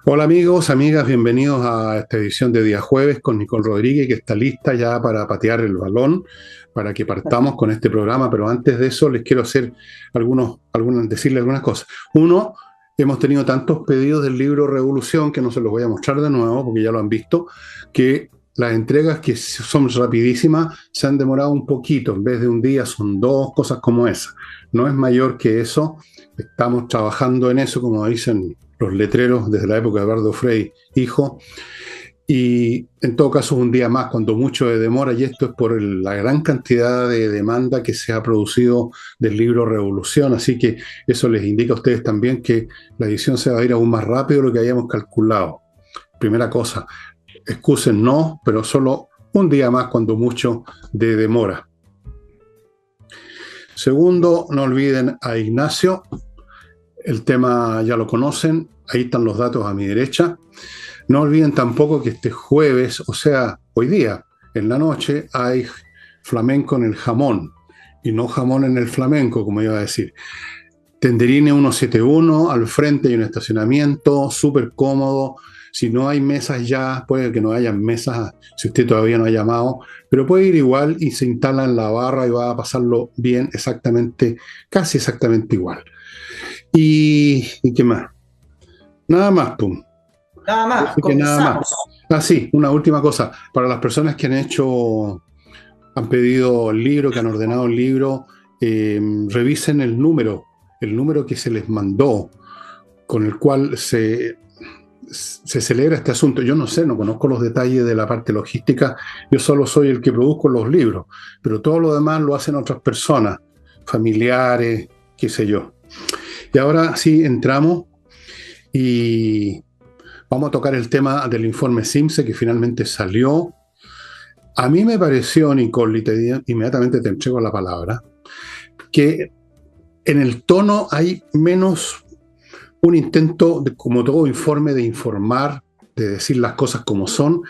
Hola amigos, amigas, bienvenidos a esta edición de día jueves con Nicole Rodríguez, que está lista ya para patear el balón, para que partamos con este programa, pero antes de eso les quiero hacer decirle algunas cosas. Uno, hemos tenido tantos pedidos del libro Revolución, que no se los voy a mostrar de nuevo, porque ya lo han visto, que las entregas que son rapidísimas se han demorado un poquito, en vez de un día son dos, cosas como esa. No es mayor que eso, estamos trabajando en eso, como dicen los letreros desde la época de Eduardo Frei, hijo, y en todo caso un día más, cuando mucho de demora, y esto es por la gran cantidad de demanda que se ha producido del libro Revolución, así que eso les indica a ustedes también que la edición se va a ir aún más rápido de lo que habíamos calculado. Primera cosa, excusen no, pero solo un día más, cuando mucho de demora. Segundo, no olviden a Ignacio. El tema ya lo conocen, ahí están los datos a mi derecha. No olviden tampoco que este jueves, o sea, hoy día, en la noche, hay flamenco en el jamón, y no jamón en el flamenco, como iba a decir. Tenderine 171, al frente hay un estacionamiento súper cómodo. Si no hay mesas ya, puede que no haya mesas, si usted todavía no ha llamado, pero puede ir igual y se instala en la barra y va a pasarlo bien, exactamente, casi exactamente igual. ¿Y qué más? Nada más, pum. Nada más, Parece que nada más. comenzamos. Ah, sí, una última cosa. Para las personas que han pedido el libro, que han ordenado el libro, revisen el número que se les mandó, con el cual se celebra este asunto. Yo no sé, no conozco los detalles de la parte logística, yo solo soy el que produzco los libros, pero todo lo demás lo hacen otras personas, familiares, qué sé yo. Y ahora sí entramos y vamos a tocar el tema del informe CIMSE que finalmente salió. A mí me pareció, Nicole, y inmediatamente te entrego la palabra, que en el tono hay menos un intento, como todo informe, de informar, de decir las cosas como son,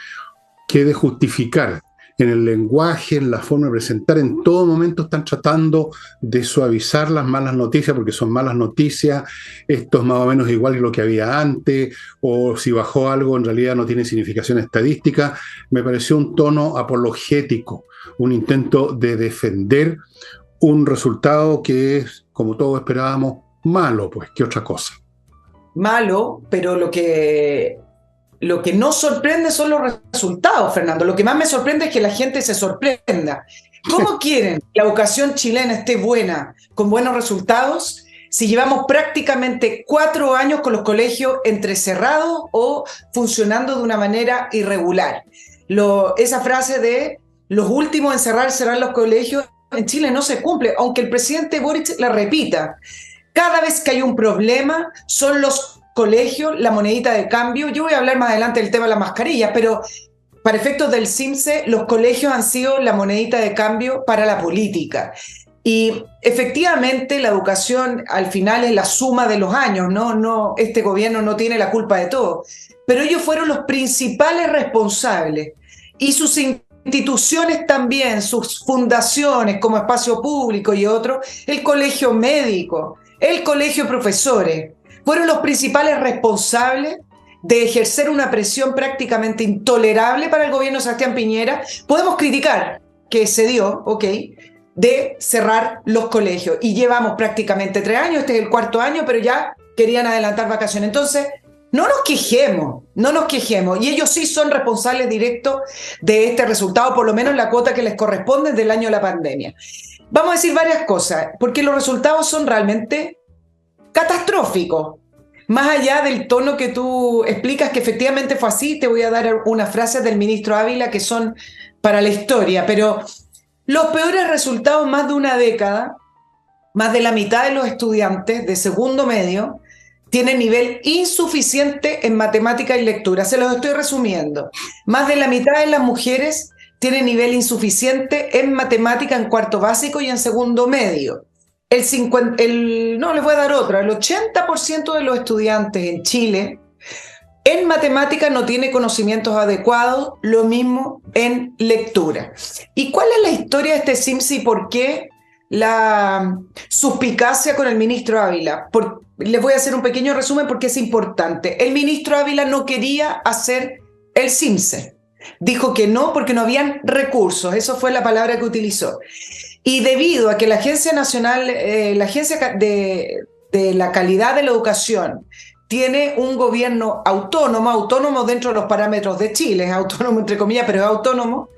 que de justificar. En el lenguaje, en la forma de presentar, en todo momento están tratando de suavizar las malas noticias, porque son malas noticias, esto es más o menos igual que lo que había antes, o si bajó algo en realidad no tiene significación estadística. Me pareció un tono apologético, un intento de defender un resultado que es, como todos esperábamos, malo, pues, que otra cosa. Malo, pero lo que no sorprende son los resultados, Fernando. Lo que más me sorprende es que la gente se sorprenda. ¿Cómo quieren que la educación chilena esté buena, con buenos resultados, si llevamos prácticamente 4 años con los colegios entrecerrados o funcionando de una manera irregular? Esa frase de los últimos en cerrar los colegios en Chile no se cumple, aunque el presidente Boric la repita. Cada vez que hay un problema, son los colegios la monedita de cambio. Yo voy a hablar más adelante del tema de las mascarillas, pero para efectos del CIMSE, los colegios han sido la monedita de cambio para la política. Y efectivamente la educación al final es la suma de los años, ¿no? Este gobierno no tiene la culpa de todo, pero ellos fueron los principales responsables y sus instituciones también, sus fundaciones como Espacio Público y otros, el colegio médico, el colegio de profesores, fueron los principales responsables de ejercer una presión prácticamente intolerable para el gobierno de Sebastián Piñera. Podemos criticar que se dio, ok, de cerrar los colegios. Y llevamos prácticamente 3 años, este es el 4.º año, pero ya querían adelantar vacaciones. Entonces, no nos quejemos, no nos quejemos. Y ellos sí son responsables directos de este resultado, por lo menos la cuota que les corresponde del año de la pandemia. Vamos a decir varias cosas, porque los resultados son realmente catastróficos. Más allá del tono que tú explicas que efectivamente fue así, te voy a dar unas frases del ministro Ávila que son para la historia, pero los peores resultados más de una década, más de la mitad de los estudiantes de segundo medio tienen nivel insuficiente en matemática y lectura. Se los estoy resumiendo. Más de la mitad de las mujeres tienen nivel insuficiente en matemática en cuarto básico y en segundo medio. No, les voy a dar otra. El 80% de los estudiantes en Chile en matemática no tiene conocimientos adecuados, lo mismo en lectura. ¿Y cuál es la historia de este CIMSE y por qué la suspicacia con el ministro Ávila? les voy a hacer un pequeño resumen porque es importante. El ministro Ávila no quería hacer el CIMSE. Dijo que no porque no habían recursos. Eso fue la palabra que utilizó. Y debido a que la Agencia Nacional, la Agencia de la Calidad de la Educación, tiene un gobierno autónomo dentro de los parámetros de Chile, es autónomo entre comillas, pero es autónomo,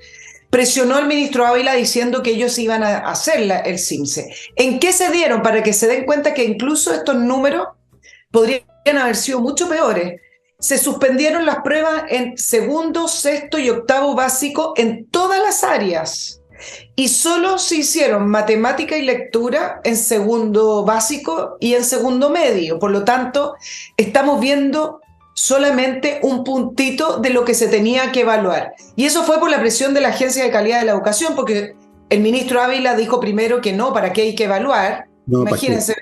presionó al ministro Ávila diciendo que ellos iban a hacer el CIMSE. ¿En qué se dieron? Para que se den cuenta que incluso estos números podrían haber sido mucho peores. Se suspendieron las pruebas en segundo, sexto y octavo básico en todas las áreas. Y solo se hicieron matemática y lectura en segundo básico y en segundo medio. Por lo tanto, estamos viendo solamente un puntito de lo que se tenía que evaluar. Y eso fue por la presión de la Agencia de Calidad de la Educación, porque el ministro Ávila dijo primero que no, ¿para qué hay que evaluar? No, imagínense,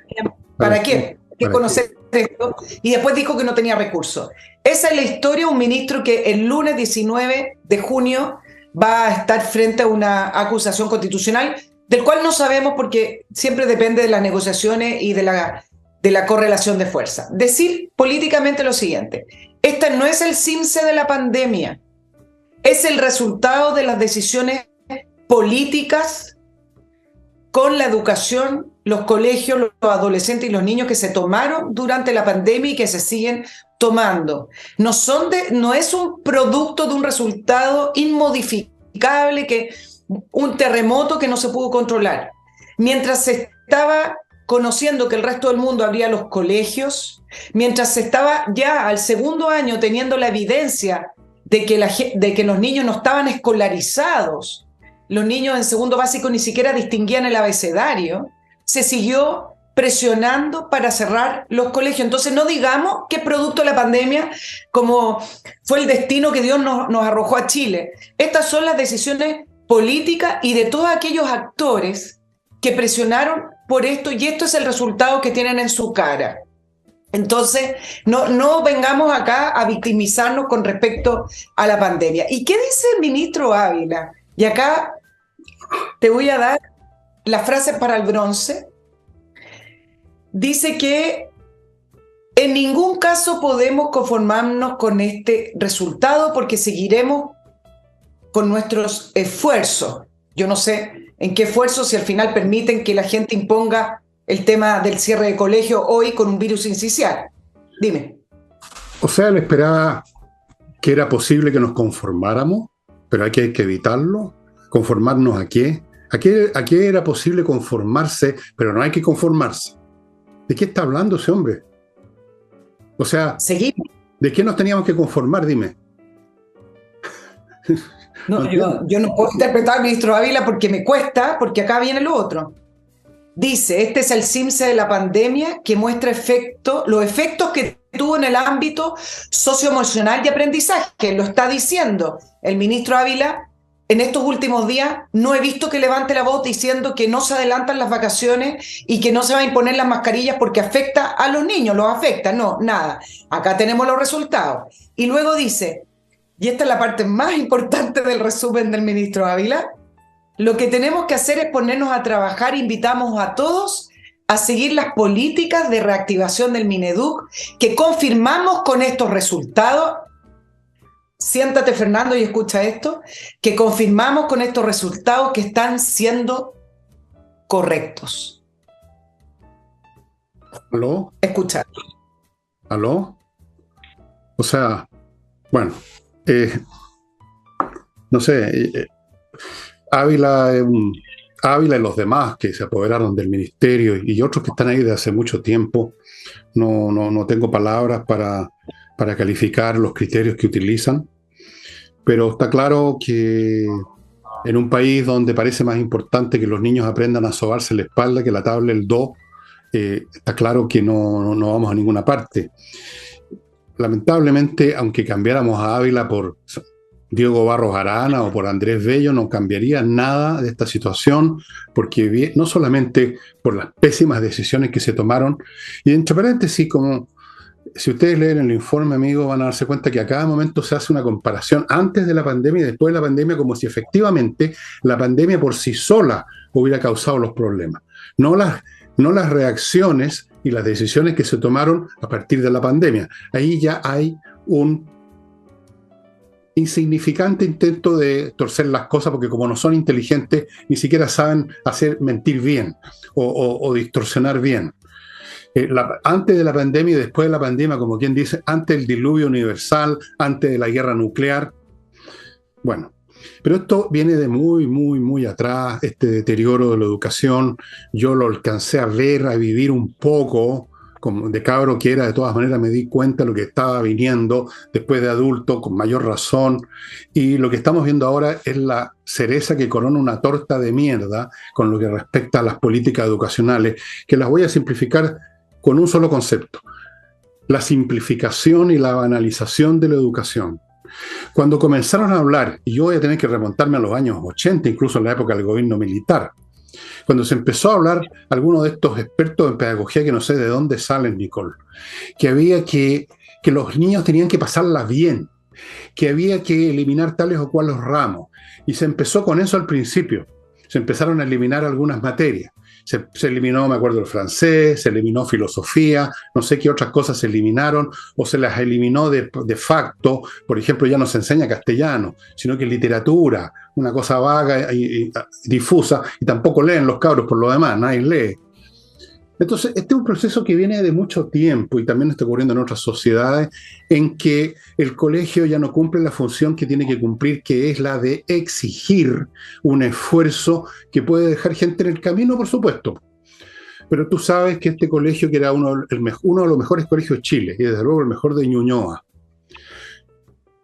¿para qué? Hay que conocer esto. Y después dijo que no tenía recursos. Esa es la historia, un ministro que el lunes 19 de junio va a estar frente a una acusación constitucional, del cual no sabemos porque siempre depende de las negociaciones y de la correlación de fuerza. Decir políticamente lo siguiente: este no es el CIMSE de la pandemia, es el resultado de las decisiones políticas con la educación, los colegios, los adolescentes y los niños que se tomaron durante la pandemia y que se siguen tomando. No es un producto de un resultado inmodificable, un terremoto que no se pudo controlar. Mientras se estaba conociendo que el resto del mundo abría los colegios, mientras se estaba ya al segundo año teniendo la evidencia de que los niños no estaban escolarizados, los niños en segundo básico ni siquiera distinguían el abecedario, se siguió presionando para cerrar los colegios. Entonces no digamos que es producto de la pandemia, como fue el destino que Dios nos arrojó a Chile. Estas son las decisiones políticas y de todos aquellos actores que presionaron por esto, y esto es el resultado que tienen en su cara. Entonces, no vengamos acá a victimizarnos con respecto a la pandemia. ¿Y qué dice el ministro Ávila? Y acá te voy a dar las frases para el bronce. Dice que en ningún caso podemos conformarnos con este resultado porque seguiremos con nuestros esfuerzos. Yo no sé en qué esfuerzos, si al final permiten que la gente imponga el tema del cierre de colegio hoy con un virus incisional. Dime. O sea, él esperaba que era posible que nos conformáramos, pero hay que evitarlo. ¿Conformarnos a qué? ¿A qué era posible conformarse, pero no hay que conformarse? ¿De qué está hablando ese hombre? O sea, seguimos. ¿De qué nos teníamos que conformar? Dime. No, yo no puedo interpretar al ministro Ávila porque me cuesta, porque acá viene lo otro. Dice, este es el CIMSE de la pandemia que muestra los efectos que tuvo en el ámbito socioemocional y aprendizaje. Lo está diciendo el ministro Ávila. En estos últimos días no he visto que levante la voz diciendo que no se adelantan las vacaciones y que no se van a imponer las mascarillas porque afecta a los niños, los afecta. No, nada. Acá tenemos los resultados. Y luego dice, y esta es la parte más importante del resumen del ministro Ávila, lo que tenemos que hacer es ponernos a trabajar. Invitamos a todos a seguir las políticas de reactivación del Mineduc que confirmamos con estos resultados. Siéntate, Fernando, y escucha esto, que confirmamos con estos resultados que están siendo correctos. ¿Aló? Escucha. ¿Aló? O sea, bueno, no sé, Ávila y los demás que se apoderaron del ministerio y otros que están ahí de hace mucho tiempo, no tengo palabras para calificar los criterios que utilizan, pero está claro que en un país donde parece más importante que los niños aprendan a sobarse la espalda que la tabla del do, está claro que no vamos a ninguna parte. Lamentablemente, aunque cambiáramos a Ávila por Diego Barros Arana o por Andrés Bello, no cambiaría nada de esta situación, porque no solamente por las pésimas decisiones que se tomaron, y entre paréntesis, como si ustedes leen el informe, amigos, van a darse cuenta que a cada momento se hace una comparación antes de la pandemia y después de la pandemia, como si efectivamente la pandemia por sí sola hubiera causado los problemas. No las reacciones y las decisiones que se tomaron a partir de la pandemia. Ahí ya hay un insignificante intento de torcer las cosas, porque como no son inteligentes, ni siquiera saben mentir bien o distorsionar bien. Antes de la pandemia y después de la pandemia, como quien dice, antes del diluvio universal, antes de la guerra nuclear. Bueno, pero esto viene de muy, muy, muy atrás, este deterioro de la educación. Yo lo alcancé a ver, a vivir un poco, como de cabro que era, de todas maneras me di cuenta de lo que estaba viniendo después de adulto, con mayor razón. Y lo que estamos viendo ahora es la cereza que corona una torta de mierda con lo que respecta a las políticas educacionales, que las voy a simplificar con un solo concepto: la simplificación y la banalización de la educación. Cuando comenzaron a hablar, y yo voy a tener que remontarme a los años 80, incluso en la época del gobierno militar, cuando se empezó a hablar, algunos de estos expertos en pedagogía, que no sé de dónde salen, Nicole, que había que los niños tenían que pasarla bien, que había que eliminar tales o cuales ramos, y se empezó con eso al principio. Se empezaron a eliminar algunas materias. Se eliminó, me acuerdo, el francés, se eliminó filosofía, no sé qué otras cosas se eliminaron, o se las eliminó de facto. Por ejemplo, ya no se enseña castellano, sino que literatura, una cosa vaga y difusa, y tampoco leen los cabros por lo demás, nadie lee. Entonces, este es un proceso que viene de mucho tiempo y también está ocurriendo en otras sociedades, en que el colegio ya no cumple la función que tiene que cumplir, que es la de exigir un esfuerzo que puede dejar gente en el camino, por supuesto. Pero tú sabes que este colegio, que era uno de los mejores colegios de Chile, y desde luego el mejor de Ñuñoa,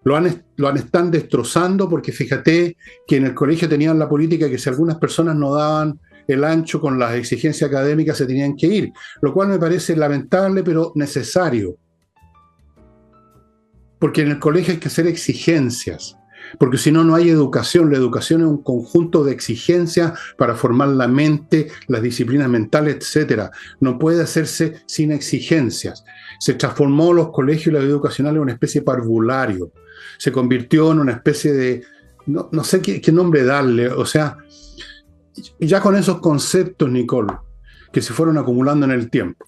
lo están destrozando, porque fíjate que en el colegio tenían la política que si algunas personas no daban el ancho con las exigencias académicas, se tenían que ir, lo cual me parece lamentable pero necesario, porque en el colegio hay que hacer exigencias, porque si no, no hay educación. La educación es un conjunto de exigencias para formar la mente, las disciplinas mentales, etc. No puede hacerse sin exigencias. Se transformó los colegios y la vida educacional en una especie de parvulario, se convirtió en una especie de, no sé qué nombre darle, o sea, ya con esos conceptos, Nicole, que se fueron acumulando en el tiempo.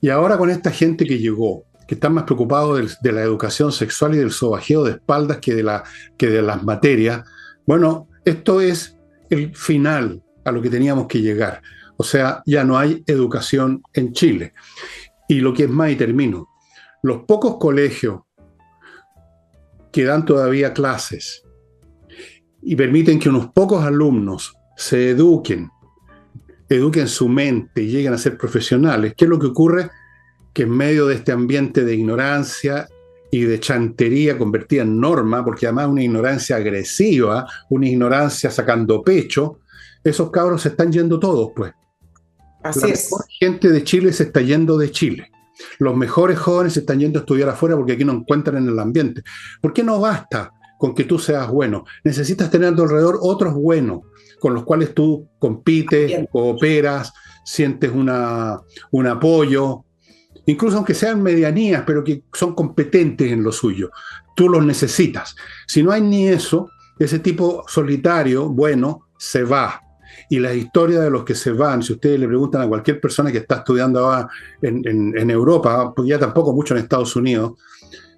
Y ahora con esta gente que llegó, que están más preocupados de la educación sexual y del sobajeo de espaldas que de las materias, bueno, esto es el final a lo que teníamos que llegar. O sea, ya no hay educación en Chile. Y lo que es más, y termino, los pocos colegios que dan todavía clases y permiten que unos pocos alumnos se eduquen su mente y lleguen a ser profesionales, ¿qué es lo que ocurre? Que en medio de este ambiente de ignorancia y de chantería convertida en norma, porque además una ignorancia agresiva, una ignorancia sacando pecho, esos cabros se están yendo todos, pues. Así La es. mejor gente de Chile se está yendo de Chile. Los mejores jóvenes se están yendo a estudiar afuera porque aquí no encuentran en el ambiente. ¿Por qué no basta con que tú seas bueno? Necesitas tener a tu alrededor otros buenos, con los cuales tú compites, Bien. cooperas, sientes un apoyo, incluso aunque sean medianías, pero que son competentes en lo suyo. Tú los necesitas. Si no hay ni eso, ese tipo solitario, bueno, se va. Y la historia de los que se van, si ustedes le preguntan a cualquier persona que está estudiando ahora en Europa, pues ya tampoco mucho en Estados Unidos,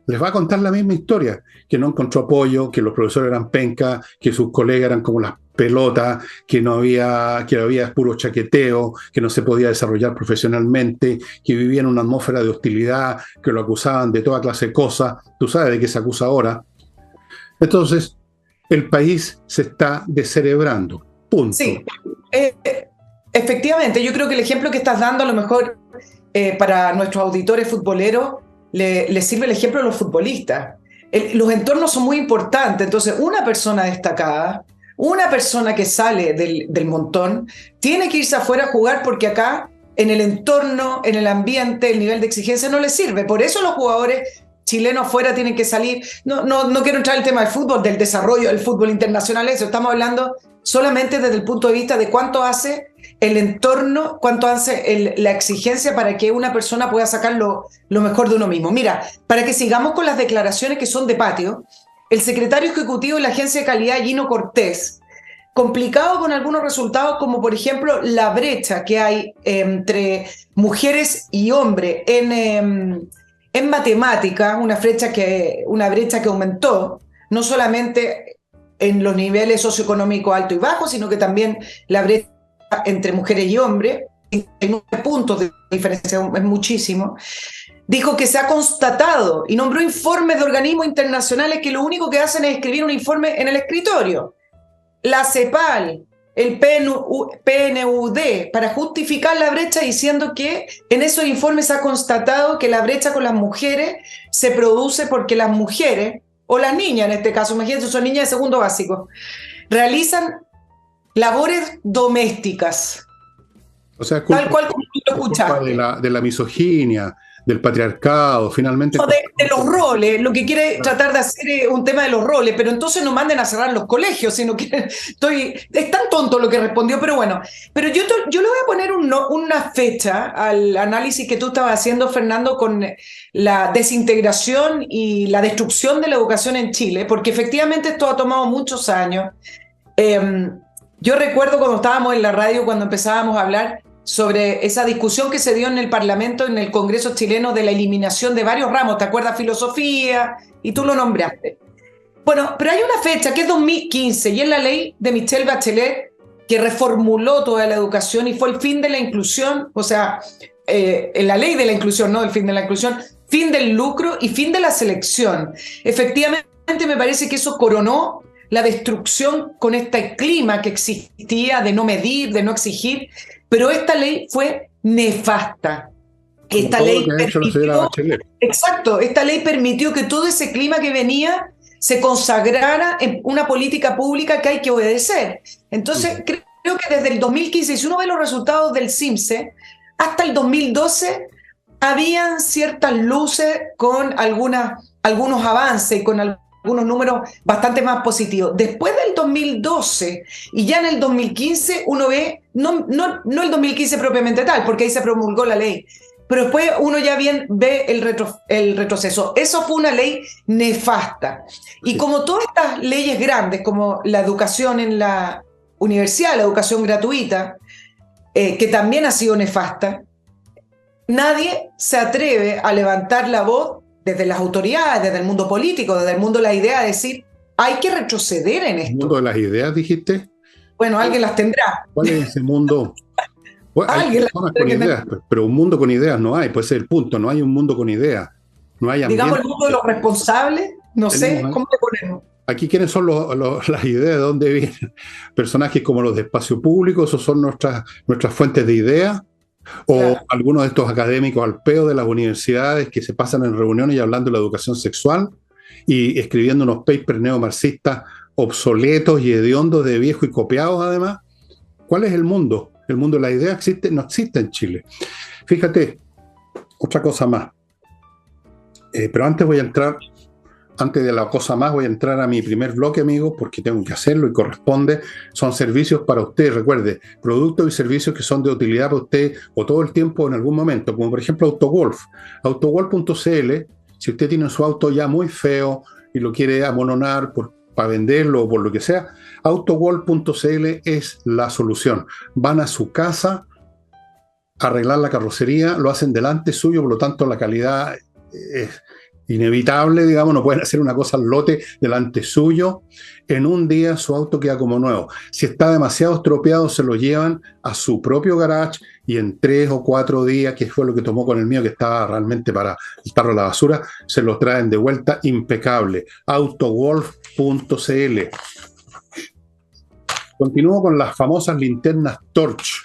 les va a contar la misma historia, que no encontró apoyo, que los profesores eran penca, que sus colegas eran como las pelotas, que había puro chaqueteo, que no se podía desarrollar profesionalmente, que vivía en una atmósfera de hostilidad, que lo acusaban de toda clase de cosas. Tú sabes de qué se acusa ahora. Entonces, el país se está descerebrando. Punto. Sí, efectivamente, yo creo que el ejemplo que estás dando a lo mejor para nuestros auditores futboleros le sirve el ejemplo de los futbolistas. Los entornos son muy importantes, entonces una persona destacada, una persona que sale del montón, tiene que irse afuera a jugar porque acá, en el entorno, en el ambiente, el nivel de exigencia no le sirve. Por eso los jugadores chilenos afuera tienen que salir. No quiero entrar en el tema del fútbol, del desarrollo del fútbol internacional, eso. Estamos hablando solamente desde el punto de vista de cuánto hace el entorno, cuánto hace la exigencia para que una persona pueda sacar lo mejor de uno mismo. Mira, para que sigamos con las declaraciones que son de patio, el secretario ejecutivo de la Agencia de Calidad, Gino Cortés, complicado con algunos resultados, como por ejemplo la brecha que hay entre mujeres y hombres en matemática, una brecha que aumentó, no solamente en los niveles socioeconómicos alto y bajo, sino que también la brecha entre mujeres y hombres, en 9 puntos de diferencia, es muchísimo. Dijo que se ha constatado y nombró informes de organismos internacionales que lo único que hacen es escribir un informe en el escritorio. La CEPAL, el PNUD, para justificar la brecha, diciendo que en esos informes se ha constatado que la brecha con las mujeres se produce porque las mujeres, o las niñas en este caso, imagínense, son niñas de segundo básico, realizan labores domésticas. O sea, culpa, tal cual como tú lo escuchaste. de la misoginia, del patriarcado, finalmente. De los roles, lo que quiere tratar de hacer es un tema de los roles, pero entonces no manden a cerrar los colegios, sino que es tan tonto lo que respondió, pero bueno. Pero yo le voy a poner una fecha al análisis que tú estabas haciendo, Fernando, con la desintegración y la destrucción de la educación en Chile, porque efectivamente esto ha tomado muchos años. Yo recuerdo cuando estábamos en la radio, cuando empezábamos a hablar sobre esa discusión que se dio en el Parlamento, en el Congreso chileno, de la eliminación de varios ramos, ¿te acuerdas? Filosofía, y tú lo nombraste. Bueno, pero hay una fecha que es 2015, y es la ley de Michelle Bachelet, que reformuló toda la educación y fue el fin de la inclusión, o sea, la ley de la inclusión, no el fin de la inclusión, fin del lucro y fin de la selección. Efectivamente, me parece que eso coronó la destrucción con este clima que existía de no medir, de no exigir, pero esta ley fue nefasta. Esta ley permitió, exacto, esta ley permitió que todo ese clima que venía se consagrara en una política pública que hay que obedecer. Entonces, creo que desde el 2015, si uno ve los resultados del CIMSE, hasta el 2012 habían ciertas luces con algunos avances, con algunos números bastante más positivos. Después del 2012 y ya en el 2015 uno ve, no el 2015 propiamente tal, porque ahí se promulgó la ley, pero después uno ya bien ve el retroceso. Eso fue una ley nefasta. Y como todas estas leyes grandes, como la educación en la universidad, la educación gratuita, que también ha sido nefasta, nadie se atreve a levantar la voz desde las autoridades, desde el mundo político, desde el mundo de la idea, de decir, hay que retroceder en esto. ¿El mundo de las ideas, dijiste? Bueno, alguien las tendrá. ¿Cuál es ese mundo? Bueno, hay personas con ideas, pero un mundo con ideas no hay, puede ser el punto, no hay un mundo con ideas. No hay ambiente. Digamos el mundo de los responsables, no sé, ¿cómo le ponemos? Aquí, ¿quiénes son las ideas? ¿De dónde vienen? Personajes como los de espacio público, esos son nuestras fuentes de ideas. O claro, algunos de estos académicos al peo de las universidades que se pasan en reuniones y hablando de la educación sexual y escribiendo unos papers neomarxistas obsoletos y hediondos, de viejo y copiados además. ¿Cuál es el mundo? El mundo de la idea no existe en Chile. Fíjate, otra cosa más. Pero antes de la cosa más, voy a entrar a mi primer bloque, amigos, porque tengo que hacerlo y corresponde. Son servicios para usted, recuerde, productos y servicios que son de utilidad para usted o todo el tiempo en algún momento, como por ejemplo Autogolf. Autogolf.cl, si usted tiene su auto ya muy feo y lo quiere amononar para venderlo o por lo que sea, Autogolf.cl es la solución. Van a su casa a arreglar la carrocería, lo hacen delante suyo, por lo tanto la calidad es inevitable, digamos, no pueden hacer una cosa al lote delante suyo. En un día su auto queda como nuevo. Si está demasiado estropeado, se lo llevan a su propio garage y en 3 o 4 días, que fue lo que tomó con el mío, que estaba realmente para el tarro a la basura, se lo traen de vuelta impecable. Autogolf.cl. Continúo con las famosas linternas Torch,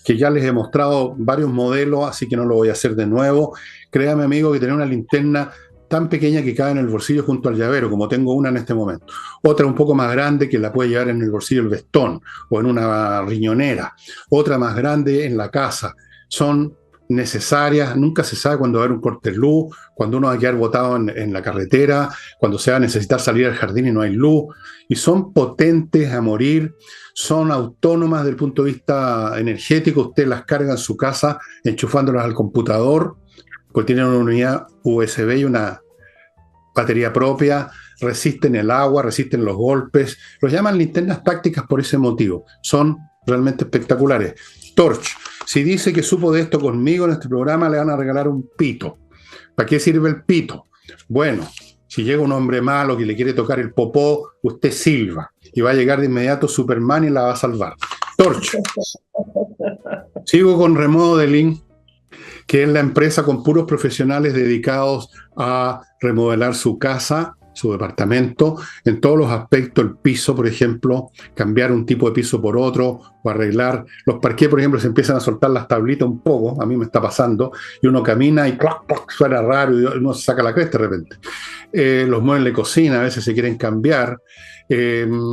que ya les he mostrado varios modelos, así que no lo voy a hacer de nuevo. Créame, amigo, que tener una linterna tan pequeña que cabe en el bolsillo junto al llavero, como tengo una en este momento. Otra un poco más grande que la puede llevar en el bolsillo el vestón o en una riñonera. Otra más grande en la casa. Son necesarias, nunca se sabe cuándo va a haber un corte de luz, cuando uno va a quedar botado en la carretera, cuando se va a necesitar salir al jardín y no hay luz. Y son potentes a morir, son autónomas desde el punto de vista energético. Usted las carga en su casa enchufándolas al computador, porque tienen una unidad USB y una batería propia. resisten el agua, resisten los golpes. Los llaman linternas tácticas por ese motivo. Son realmente espectaculares. Torch, si dice que supo de esto conmigo en este programa, le van a regalar un pito. ¿Para qué sirve el pito? Bueno, si llega un hombre malo que le quiere tocar el popó, usted silba y va a llegar de inmediato Superman y la va a salvar. Torch. Sigo con Remodeling, que es la empresa con puros profesionales dedicados a remodelar su casa, su departamento, en todos los aspectos, el piso, por ejemplo, cambiar un tipo de piso por otro, o arreglar los parqués, por ejemplo, se empiezan a soltar las tablitas un poco, a mí me está pasando, y uno camina y ¡clac, clac! Suena raro, y uno se saca la cresta de repente. Los muebles de cocina a veces se quieren cambiar,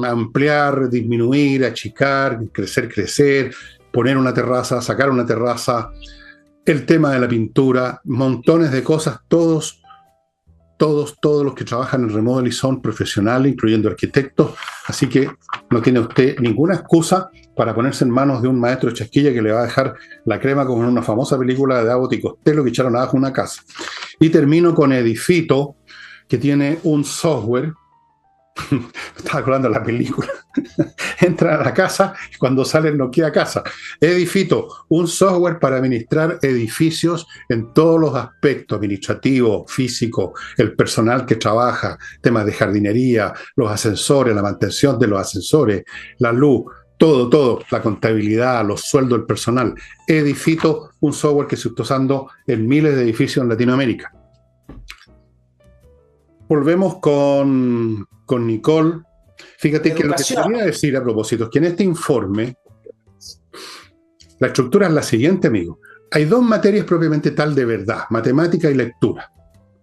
ampliar, disminuir, achicar, crecer, poner una terraza, sacar una terraza, el tema de la pintura, montones de cosas, todos los que trabajan en Remodeling son profesionales, incluyendo arquitectos, así que no tiene usted ninguna excusa para ponerse en manos de un maestro de chasquilla que le va a dejar la crema como en una famosa película de Abbott y Costello que echaron abajo una casa. Y termino con Edifito, que tiene un software. Estaba acordando de la película. Entran a la casa y cuando salen no queda casa. Edifito, un software para administrar edificios en todos los aspectos, administrativo, físico, el personal que trabaja, temas de jardinería, los ascensores, la mantención de los ascensores, la luz, todo, la contabilidad, los sueldos del personal. Edifito, un software que se está usando en miles de edificios en Latinoamérica. Volvemos con Nicole. Fíjate que lo que te quería decir a propósito es que en este informe la estructura es la siguiente, amigo. Hay dos materias propiamente tal de verdad, matemática y lectura,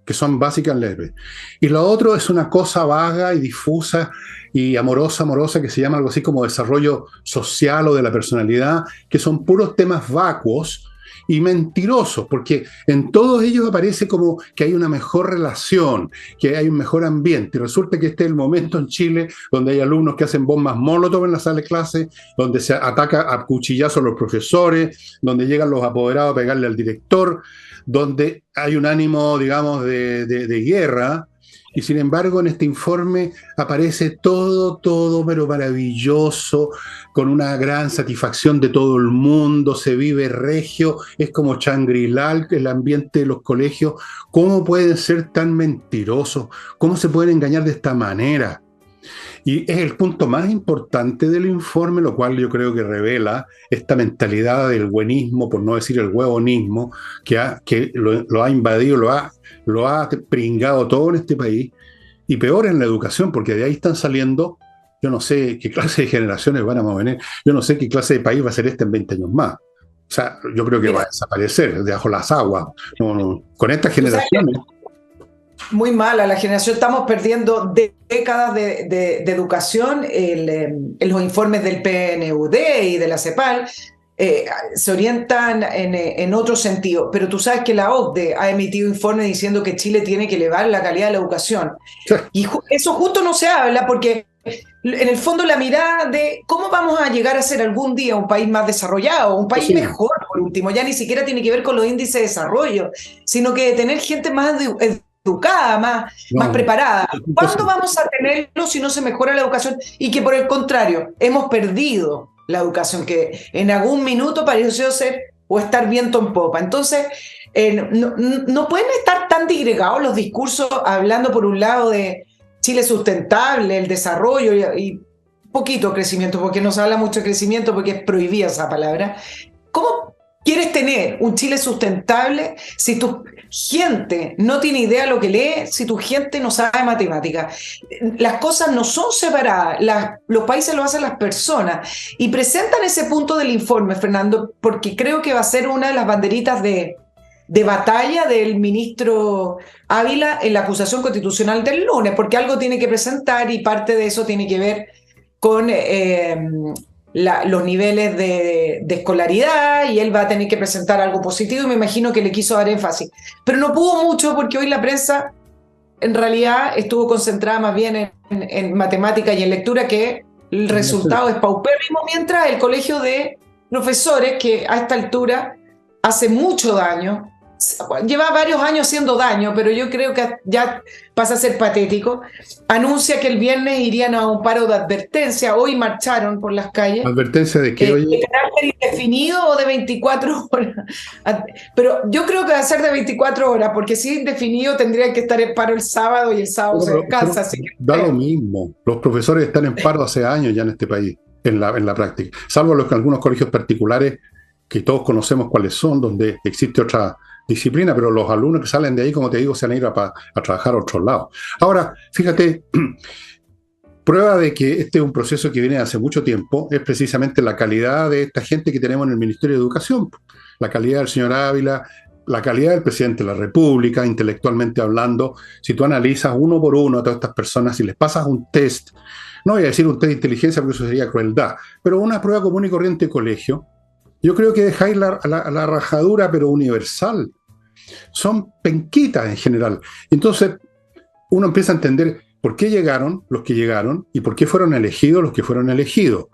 que son básicas en la EPE. Y lo otro es una cosa vaga y difusa y amorosa, que se llama algo así como desarrollo social o de la personalidad, que son puros temas vacuos y mentirosos, porque en todos ellos aparece como que hay una mejor relación, que hay un mejor ambiente. Y resulta que este es el momento en Chile donde hay alumnos que hacen bombas molotov en la sala de clase, donde se ataca a cuchillazos a los profesores, donde llegan los apoderados a pegarle al director, donde hay un ánimo, digamos, de guerra. Y sin embargo, en este informe aparece todo, pero maravilloso, con una gran satisfacción de todo el mundo, se vive regio, es como Shangri-La, el ambiente de los colegios. ¿Cómo pueden ser tan mentirosos? ¿Cómo se pueden engañar de esta manera? Y es el punto más importante del informe, lo cual yo creo que revela esta mentalidad del buenismo, por no decir el huevonismo, que lo ha invadido, lo ha pringado todo en este país, y peor en la educación, porque de ahí están saliendo, yo no sé qué clase de generaciones van a venir, yo no sé qué clase de país va a ser este en 20 años más. O sea, yo creo que va a desaparecer debajo las aguas. No, con estas generaciones... Muy mala la generación, estamos perdiendo décadas de educación. Los informes del PNUD y de la CEPAL se orientan en otro sentido, pero tú sabes que la OCDE ha emitido informes diciendo que Chile tiene que elevar la calidad de la educación. Sí. Y eso justo no se habla porque en el fondo la mirada de cómo vamos a llegar a ser algún día un país más desarrollado, un país mejor por último, ya ni siquiera tiene que ver con los índices de desarrollo, sino que de tener gente más educada, más preparada. ¿Cuándo vamos a tenerlo si no se mejora la educación? Y que por el contrario, hemos perdido la educación, que en algún minuto pareció ser o estar viento en popa. Entonces, no pueden estar tan disgregados los discursos hablando por un lado de Chile sustentable, el desarrollo y poquito crecimiento, porque no se habla mucho de crecimiento porque es prohibida esa palabra. ¿Cómo quieres tener un Chile sustentable si tu gente no tiene idea de lo que lee, si tu gente no sabe matemáticas? Las cosas no son separadas, los países lo hacen las personas. Y presentan ese punto del informe, Fernando, porque creo que va a ser una de las banderitas de batalla del ministro Ávila en la acusación constitucional del lunes, porque algo tiene que presentar y parte de eso tiene que ver con los niveles de escolaridad, y él va a tener que presentar algo positivo y me imagino que le quiso dar énfasis. Pero no pudo mucho porque hoy la prensa en realidad estuvo concentrada más bien en matemática y en lectura, que el resultado es paupérrimo, mientras el colegio de profesores, que a esta altura hace mucho daño lleva varios años haciendo daño, pero yo creo que ya pasa a ser patético, anuncia que el viernes irían a un paro de advertencia. Hoy marcharon por las calles. ¿Advertencia de qué, oye? ¿De carácter indefinido o de 24 horas? Pero yo creo que va a ser de 24 horas, porque si es indefinido tendría que estar en paro el sábado y el sábado se descansa. Así que da lo mismo. Los profesores están en paro hace años ya en este país, en la práctica. Salvo algunos colegios particulares que todos conocemos cuáles son, donde existe otra disciplina, pero los alumnos que salen de ahí, como te digo, se han ido a trabajar a otros lados. Ahora, fíjate, prueba de que este es un proceso que viene hace mucho tiempo, es precisamente la calidad de esta gente que tenemos en el Ministerio de Educación, la calidad del señor Ávila, la calidad del presidente de la República, intelectualmente hablando. Si tú analizas uno por uno a todas estas personas, si les pasas un test, no voy a decir un test de inteligencia porque eso sería crueldad, pero una prueba común y corriente de colegio, yo creo que dejáis la rajadura, pero universal. Son penquitas en general. Entonces, uno empieza a entender por qué llegaron los que llegaron y por qué fueron elegidos los que fueron elegidos.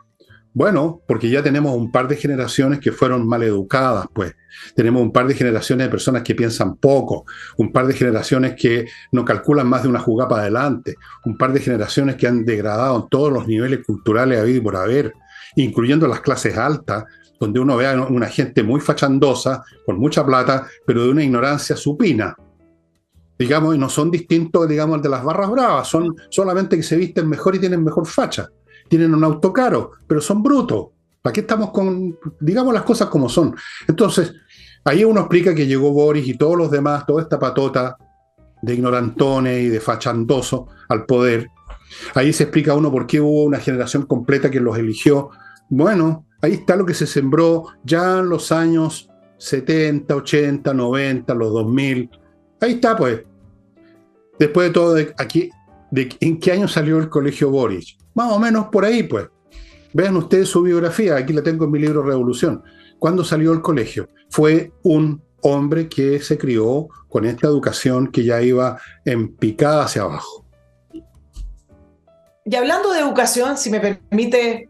Bueno, porque ya tenemos un par de generaciones que fueron mal educadas, pues. Tenemos un par de generaciones de personas que piensan poco, un par de generaciones que no calculan más de una jugada para adelante, un par de generaciones que han degradado en todos los niveles culturales habido y por haber, incluyendo las clases altas, donde uno ve a una gente muy fachandosa, con mucha plata, pero de una ignorancia supina. Digamos, y no son distintos, digamos, de las barras bravas, son solamente que se visten mejor y tienen mejor facha. Tienen un auto caro, pero son brutos. ¿Para qué estamos con, digamos, las cosas como son? Entonces, ahí uno explica que llegó Boris y todos los demás, toda esta patota de ignorantones y de fachandosos al poder. Ahí se explica uno por qué hubo una generación completa que los eligió. Bueno, ahí está lo que se sembró ya en los años 70, 80, 90, los 2000. Ahí está, pues. Después de todo, ¿en qué año salió el colegio Boris? Más o menos por ahí, pues. Vean ustedes su biografía, aquí la tengo en mi libro Revolución. ¿Cuándo salió el colegio? Fue un hombre que se crió con esta educación que ya iba en picada hacia abajo. Y hablando de educación, si me permite,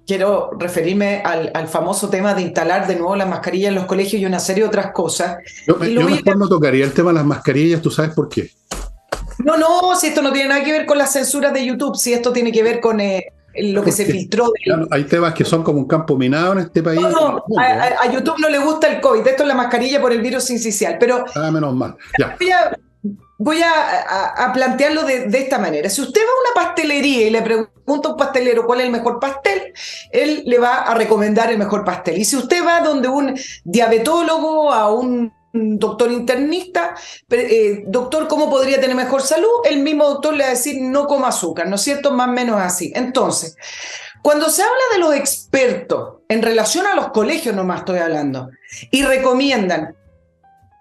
quiero referirme al famoso tema de instalar de nuevo las mascarillas en los colegios y una serie de otras cosas. Yo mejor no tocaría el tema de las mascarillas, ¿tú sabes por qué? No, si esto no tiene nada que ver con las censuras de YouTube, si esto tiene que ver con lo que se filtró. Hay temas que son como un campo minado en este país. A YouTube no le gusta el COVID, esto es la mascarilla por el virus sincicial, pero menos mal. Ya. Voy a plantearlo de esta manera. Si usted va a una pastelería y le pregunta a un pastelero cuál es el mejor pastel, él le va a recomendar el mejor pastel. Y si usted va donde un diabetólogo, a un doctor internista, doctor, ¿cómo podría tener mejor salud? El mismo doctor le va a decir no coma azúcar, ¿no es cierto? Más o menos así. Entonces, cuando se habla de los expertos en relación a los colegios, nomás estoy hablando, y recomiendan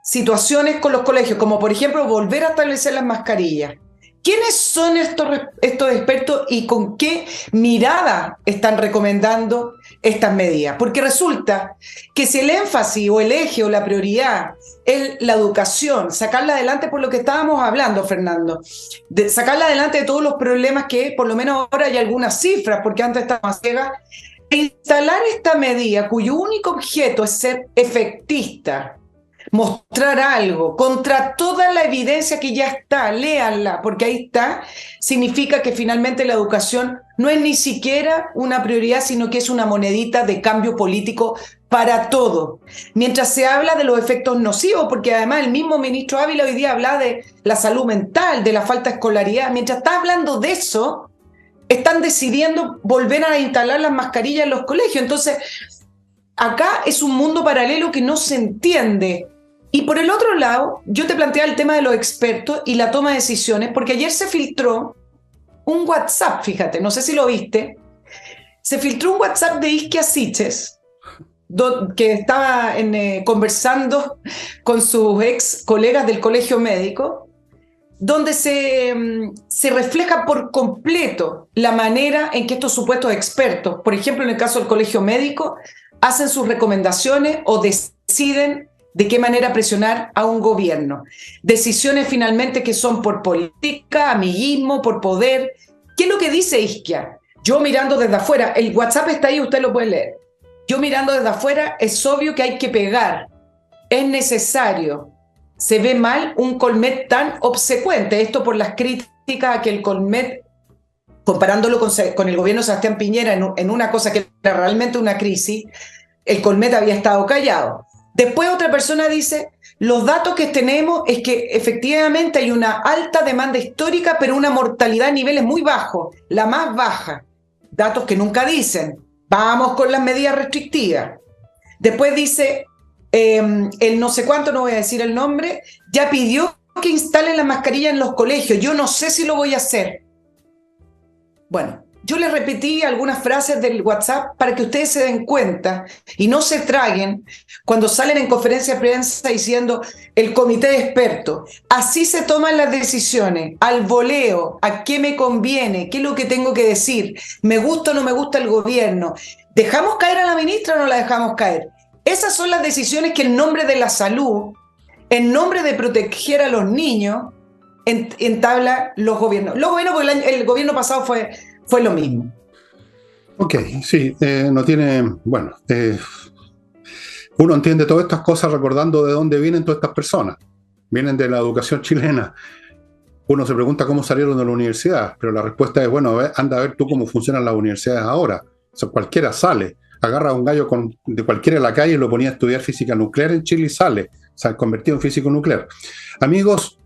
situaciones con los colegios, como por ejemplo volver a establecer las mascarillas. ¿Quiénes son estos expertos y con qué mirada están recomendando estas medidas? Porque resulta que si el énfasis o el eje o la prioridad es la educación, sacarla adelante por lo que estábamos hablando, Fernando, de sacarla adelante de todos los problemas que por lo menos ahora hay algunas cifras, porque antes estaba más ciega, instalar esta medida cuyo único objeto es ser efectista, mostrar algo contra toda la evidencia que ya está, léanla, porque ahí está, significa que finalmente la educación no es ni siquiera una prioridad, sino que es una monedita de cambio político para todo. Mientras se habla de los efectos nocivos, porque además el mismo ministro Ávila hoy día habla de la salud mental, de la falta de escolaridad, mientras está hablando de eso, están decidiendo volver a instalar las mascarillas en los colegios. Entonces, acá es un mundo paralelo que no se entiende. Y por el otro lado, yo te planteaba el tema de los expertos y la toma de decisiones, porque ayer se filtró un WhatsApp, fíjate, no sé si lo viste, se filtró un WhatsApp de Isquia Siches, que estaba conversando con sus ex colegas del colegio médico, donde se refleja por completo la manera en que estos supuestos expertos, por ejemplo en el caso del colegio médico, hacen sus recomendaciones o deciden de qué manera presionar a un gobierno. Decisiones finalmente que son por política, amiguismo, por poder. ¿Qué es lo que dice Isquia? Yo mirando desde afuera, el WhatsApp está ahí, usted lo puede leer. Yo mirando desde afuera, es obvio que hay que pegar es necesario. Se ve mal un Colmet tan obsecuente, esto por las críticas a que el Colmet, comparándolo con el gobierno de Sebastián Piñera en una cosa que era realmente una crisis, el Colmet había estado callado. Después otra persona dice, los datos que tenemos es que efectivamente hay una alta demanda histórica, pero una mortalidad a niveles muy bajos, la más baja. Datos que nunca dicen, vamos con las medidas restrictivas. Después dice, el no sé cuánto, no voy a decir el nombre, ya pidió que instalen la mascarilla en los colegios, yo no sé si lo voy a hacer. Bueno, yo les repetí algunas frases del WhatsApp para que ustedes se den cuenta y no se traguen cuando salen en conferencia de prensa diciendo el comité de expertos. Así se toman las decisiones, al voleo, a qué me conviene, qué es lo que tengo que decir, me gusta o no me gusta el gobierno. ¿Dejamos caer a la ministra o no la dejamos caer? Esas son las decisiones que en nombre de la salud, en nombre de proteger a los niños, entabla los gobiernos. Los gobiernos, porque el gobierno pasado fue lo mismo. Ok, sí, no tiene, bueno, uno entiende todas estas cosas recordando de dónde vienen todas estas personas. Vienen de la educación chilena. Uno se pregunta cómo salieron de la universidad, pero la respuesta es, bueno, anda a ver tú cómo funcionan las universidades ahora. O sea, cualquiera sale, agarra a un gallo de cualquiera en la calle y lo ponía a estudiar física nuclear en Chile y sale, o sea, convertido en físico nuclear. Amigos,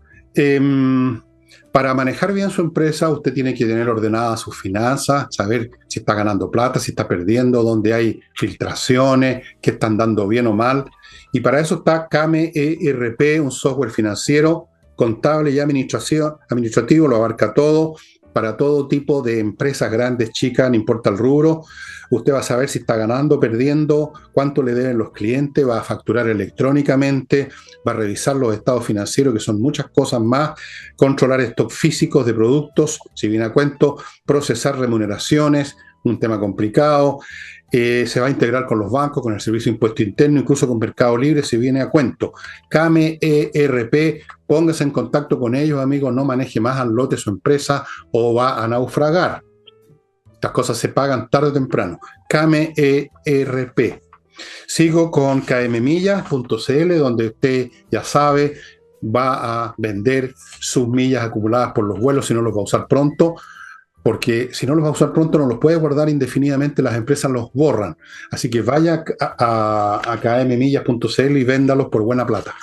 para manejar bien su empresa, usted tiene que tener ordenadas sus finanzas, saber si está ganando plata, si está perdiendo, dónde hay filtraciones, qué están dando bien o mal. Y para eso está Kame ERP, un software financiero, contable y administrativo, lo abarca todo, para todo tipo de empresas grandes, chicas, no importa el rubro. Usted va a saber si está ganando, perdiendo, cuánto le deben los clientes, va a facturar electrónicamente, va a revisar los estados financieros, que son muchas cosas más, controlar stock físicos de productos, si viene a cuento, procesar remuneraciones, un tema complicado, se va a integrar con los bancos, con el Servicio de Impuesto Interno, incluso con Mercado Libre, si viene a cuento. Kame ERP, póngase en contacto con ellos, amigos, no maneje más al lote su empresa o va a naufragar. Estas cosas se pagan tarde o temprano. Kame ERP. Sigo con kmmillas.cl, donde usted ya sabe, va a vender sus millas acumuladas por los vuelos si no los va a usar pronto, porque si no los va a usar pronto no los puede guardar indefinidamente, las empresas los borran. Así que vaya a kmmillas.cl y véndalos por buena plata.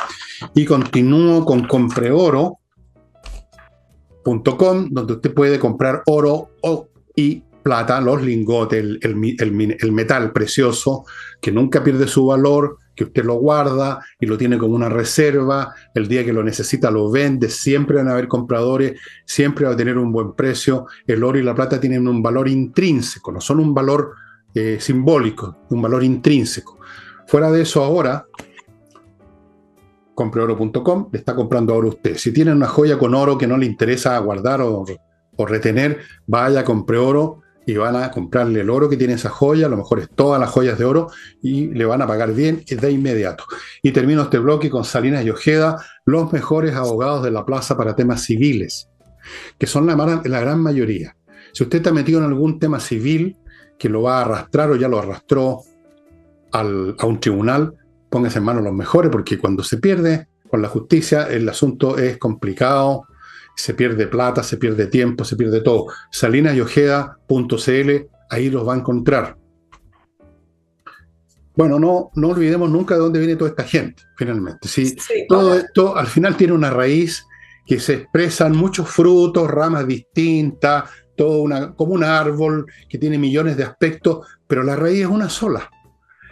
Y continúo con compreoro.com, donde usted puede comprar oro y plata, los lingotes, el metal precioso, que nunca pierde su valor, que usted lo guarda y lo tiene como una reserva, el día que lo necesita lo vende, siempre van a haber compradores, siempre va a tener un buen precio. El oro y la plata tienen un valor intrínseco, no son un valor simbólico, un valor intrínseco. Fuera de eso, ahora, compreoro.com, le está comprando oro a usted. Si tiene una joya con oro que no le interesa guardar o retener, vaya a Compreoro y van a comprarle el oro que tiene esa joya, a lo mejor es todas las joyas de oro, y le van a pagar bien de inmediato. Y termino este bloque con Salinas y Ojeda, los mejores abogados de la plaza para temas civiles, que son la gran mayoría. Si usted está metido en algún tema civil que lo va a arrastrar o ya lo arrastró a un tribunal, póngase en manos los mejores, porque cuando se pierde con la justicia, el asunto es complicado, se pierde plata, se pierde tiempo, se pierde todo. salinasyojeda.cl, ahí los va a encontrar. Bueno, no olvidemos nunca de dónde viene toda esta gente, finalmente. Sí, todo esto al final tiene una raíz que se expresan muchos frutos, ramas distintas, como un árbol que tiene millones de aspectos, pero la raíz es una sola.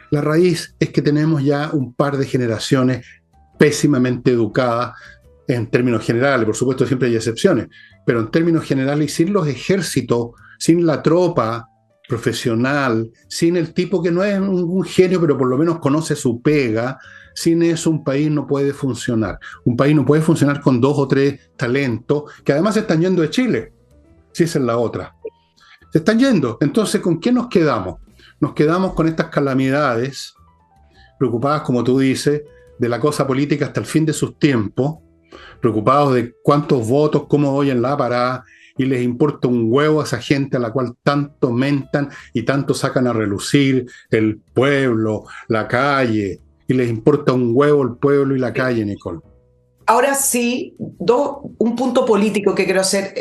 La raíz es que tenemos ya un par de generaciones pésimamente educadas, en términos generales, por supuesto siempre hay excepciones, pero en términos generales, sin los ejércitos, sin la tropa profesional, sin el tipo que no es un genio, pero por lo menos conoce su pega, sin eso un país no puede funcionar. Un país no puede funcionar con 2 o 3 talentos, que además se están yendo de Chile, si esa es la otra. Se están yendo. Entonces, ¿con qué nos quedamos? Nos quedamos con estas calamidades, preocupadas, como tú dices, de la cosa política hasta el fin de sus tiempos, preocupados de cuántos votos, cómo voy en la parada, y les importa un huevo a esa gente a la cual tanto mentan y tanto sacan a relucir el pueblo, la calle, y les importa un huevo el pueblo y la calle, Nicole. Ahora sí, un punto político que quiero hacer.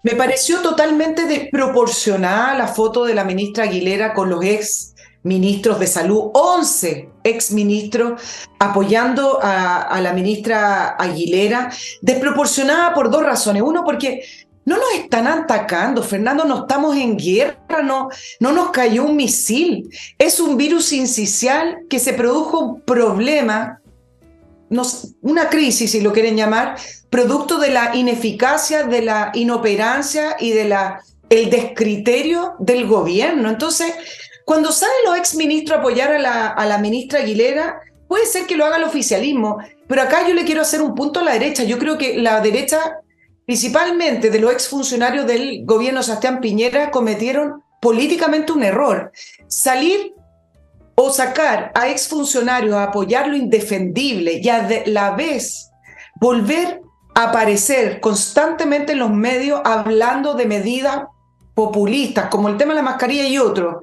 Me pareció totalmente desproporcionada la foto de la ministra Aguilera con los ex ministros de salud, 11 ex ministros apoyando a la ministra Aguilera, desproporcionada por dos razones. Uno, porque no nos están atacando, Fernando, no estamos en guerra, no nos cayó un misil. Es un virus sincicial que se produjo un problema, una crisis, si lo quieren llamar, producto de la ineficacia, de la inoperancia y del descriterio del gobierno. Entonces, cuando salen los exministros a apoyar a la ministra Aguilera, puede ser que lo haga el oficialismo, pero acá yo le quiero hacer un punto a la derecha. Yo creo que la derecha, principalmente de los exfuncionarios del gobierno de Sebastián Piñera, cometieron políticamente un error. Salir o sacar a exfuncionarios a apoyar lo indefendible y a la vez volver a aparecer constantemente en los medios hablando de medidas populistas, como el tema de la mascarilla y otros,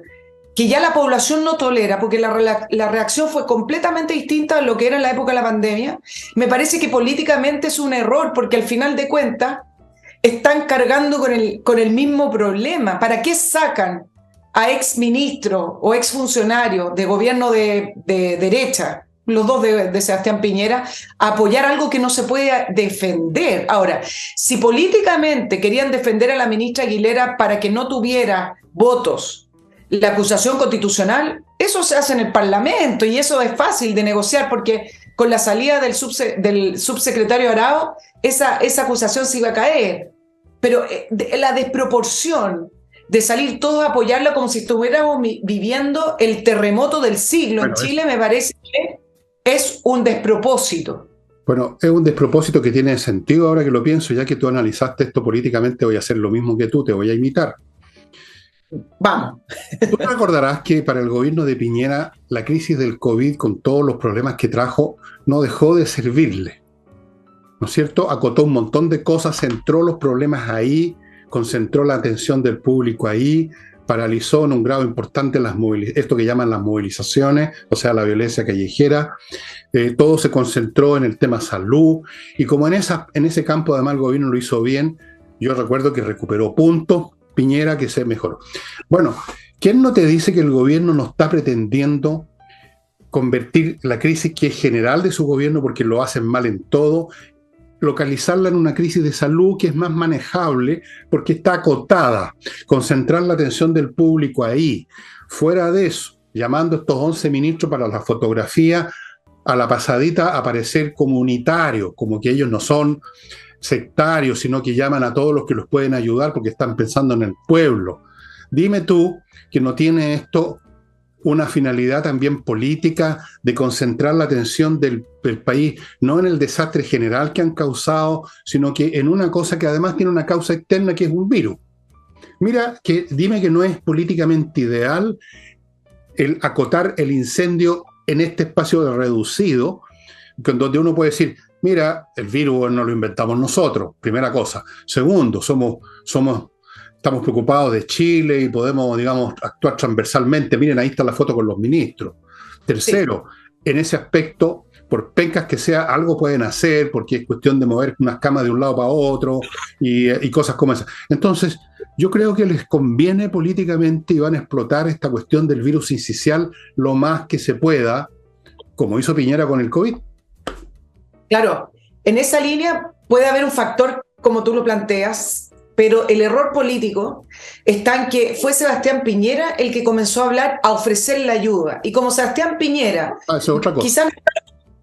que ya la población no tolera, porque la reacción fue completamente distinta a lo que era en la época de la pandemia. Me parece que políticamente es un error, porque al final de cuentas están cargando con el mismo problema. ¿Para qué sacan a exministros o exfuncionarios de gobierno de derecha, los dos de Sebastián Piñera, a apoyar algo que no se puede defender? Ahora, si políticamente querían defender a la ministra Aguilera para que no tuviera votos la acusación constitucional, eso se hace en el Parlamento y eso es fácil de negociar, porque con la salida del subsecretario Arao, esa acusación se iba a caer. Pero la desproporción de salir todos a apoyarla como si estuviéramos viviendo el terremoto del siglo en Chile, me parece que es un despropósito. Bueno, es un despropósito que tiene sentido ahora que lo pienso, ya que tú analizaste esto políticamente, voy a hacer lo mismo que tú, te voy a imitar. Vamos. Tú recordarás que para el gobierno de Piñera la crisis del COVID, con todos los problemas que trajo, no dejó de servirle, ¿no es cierto? Acotó un montón de cosas, centró los problemas ahí, concentró la atención del público ahí, paralizó en un grado importante esto que llaman las movilizaciones, o sea, la violencia callejera. Todo se concentró en el tema salud, y como en ese campo además el gobierno lo hizo bien, yo recuerdo que recuperó puntos Piñera, que se mejoró. Bueno, ¿quién no te dice que el gobierno no está pretendiendo convertir la crisis que es general de su gobierno, porque lo hacen mal en todo, localizarla en una crisis de salud que es más manejable porque está acotada, concentrar la atención del público ahí? Fuera de eso, llamando a estos 11 ministros para la fotografía, a la pasadita aparecer comunitarios, como que ellos no son sectarios, sino que llaman a todos los que los pueden ayudar porque están pensando en el pueblo. Dime tú que no tiene esto una finalidad también política de concentrar la atención del país, no en el desastre general que han causado, sino que en una cosa que además tiene una causa externa, que es un virus. Mira, dime que no es políticamente ideal el acotar el incendio en este espacio reducido, donde uno puede decir, mira, el virus no lo inventamos nosotros, primera cosa. Segundo, estamos preocupados de Chile y podemos, digamos, actuar transversalmente. Miren, ahí está la foto con los ministros. Tercero, sí, en ese aspecto, por pencas que sea, algo pueden hacer, porque es cuestión de mover unas camas de un lado para otro y cosas como esas. Entonces, yo creo que les conviene políticamente y van a explotar esta cuestión del virus sincicial lo más que se pueda, como hizo Piñera con el COVID. Claro, en esa línea puede haber un factor, como tú lo planteas, pero el error político está en que fue Sebastián Piñera el que comenzó a hablar, a ofrecer la ayuda. Y como Sebastián Piñera, eso es otra cosa. Quizás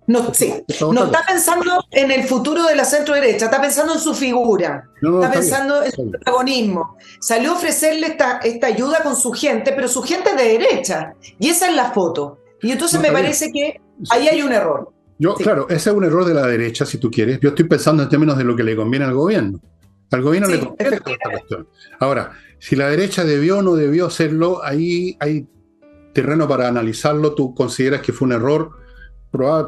no está pensando en el futuro de la centro-derecha, está pensando en su figura, está pensando en su protagonismo. Salió a ofrecerle esta ayuda con su gente, pero su gente es de derecha. Y esa es la foto. Y entonces me parece que ahí hay un error. Claro, ese es un error de la derecha, si tú quieres. Yo estoy pensando en términos de lo que le conviene al gobierno. Al gobierno le conviene toda esta cuestión. Ahora, si la derecha debió o no debió hacerlo, ahí hay terreno para analizarlo. Tú consideras que fue un error,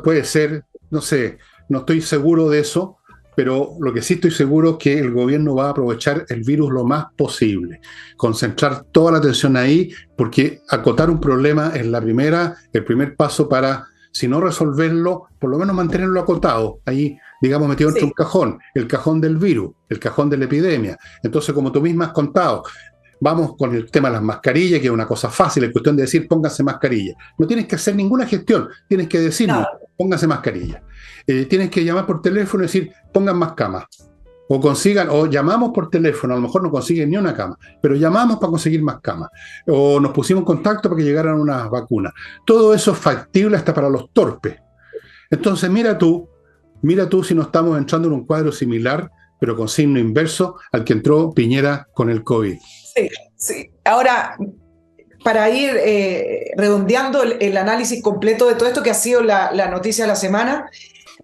puede ser, no sé, no estoy seguro de eso, pero lo que sí estoy seguro es que el gobierno va a aprovechar el virus lo más posible, concentrar toda la atención ahí, porque acotar un problema es el primer paso para, si no resolverlo, por lo menos mantenerlo acotado, ahí, digamos, metido entre un Sí. cajón, el cajón del virus, el cajón de la epidemia. Entonces, como tú misma has contado, vamos con el tema de las mascarillas, que es una cosa fácil, es cuestión de decir pónganse mascarilla. No tienes que hacer ninguna gestión, tienes que decir No, no, pónganse mascarilla. Tienes que llamar por teléfono y decir pongan más camas. O consigan, o llamamos por teléfono, a lo mejor no consiguen ni una cama, pero llamamos para conseguir más camas. O nos pusimos en contacto para que llegaran unas vacunas. Todo eso es factible hasta para los torpes. Entonces, mira tú si no estamos entrando en un cuadro similar, pero con signo inverso al que entró Piñera con el COVID. sí, sí. Ahora, para ir redondeando el análisis completo de todo esto que ha sido la noticia de la semana,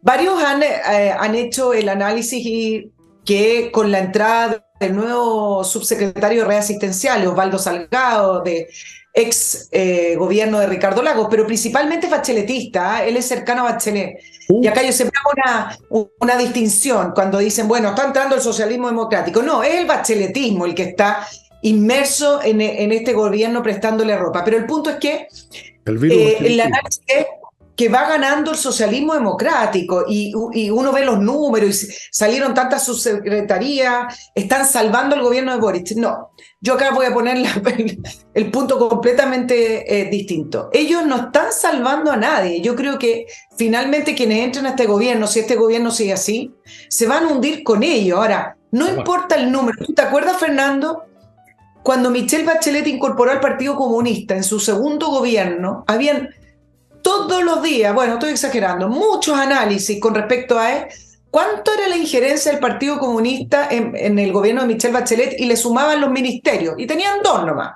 varios han hecho el análisis y que con la entrada del nuevo subsecretario de Redes Asistenciales, Osvaldo Salgado, de ex gobierno de Ricardo Lagos, pero principalmente bacheletista, él es cercano a Bachelet. Y acá yo siempre hago una distinción cuando dicen, bueno, está entrando el socialismo democrático. No, es el bacheletismo el que está inmerso en este gobierno prestándole ropa. Pero el punto es que El virus el análisis es que va ganando el socialismo democrático y uno ve los números y salieron tantas subsecretarías, están salvando el gobierno de Boric. No, yo acá voy a poner el punto completamente distinto. Ellos no están salvando a nadie. Yo creo que finalmente quienes entren a este gobierno, si este gobierno sigue así, se van a hundir con ellos. Ahora, no importa el número. ¿Tú te acuerdas, Fernando? Cuando Michelle Bachelet incorporó al Partido Comunista en su segundo gobierno, habían todos los días, bueno, estoy exagerando, muchos análisis con respecto a cuánto era la injerencia del Partido Comunista en el gobierno de Michelle Bachelet y le sumaban los ministerios, y tenían dos nomás,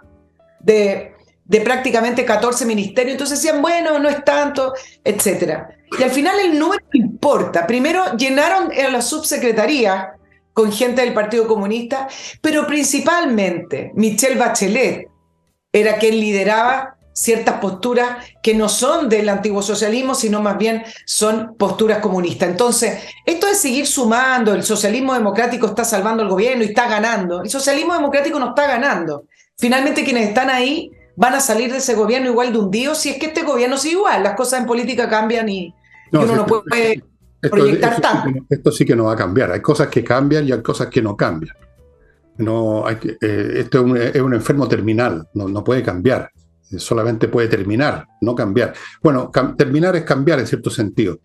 de prácticamente 14 ministerios, entonces decían, bueno, no es tanto, etcétera. Y al final el número no importa. Primero llenaron la subsecretaría con gente del Partido Comunista, pero principalmente Michelle Bachelet era quien lideraba ciertas posturas que no son del antiguo socialismo, sino más bien son posturas comunistas. Entonces, esto es seguir sumando, el socialismo democrático está salvando al gobierno y está ganando. El socialismo democrático no está ganando. Finalmente, quienes están ahí van a salir de ese gobierno igual de hundidos, si es que este gobierno sigue igual. Las cosas en política cambian y uno no puede proyectar tanto. Esto sí que no va a cambiar. Hay cosas que cambian y hay cosas que no cambian. No, esto es un enfermo terminal, no puede cambiar. Solamente puede terminar, no cambiar. Bueno, terminar es cambiar en cierto sentido.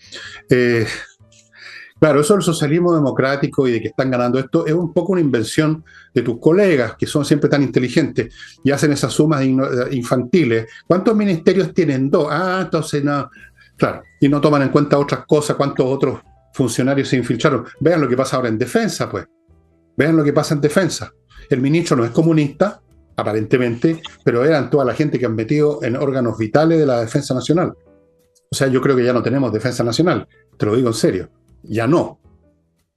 Claro, eso del socialismo democrático y de que están ganando esto es un poco una invención de tus colegas, que son siempre tan inteligentes y hacen esas sumas infantiles. ¿Cuántos ministerios tienen? Dos. Ah, entonces no. Claro, y no toman en cuenta otras cosas, cuántos otros funcionarios se infiltraron. Vean lo que pasa ahora en defensa, pues. Vean lo que pasa en defensa. El ministro no es comunista, aparentemente, pero eran toda la gente que han metido en órganos vitales de la defensa nacional. O sea, yo creo que ya no tenemos defensa nacional, te lo digo en serio, ya no,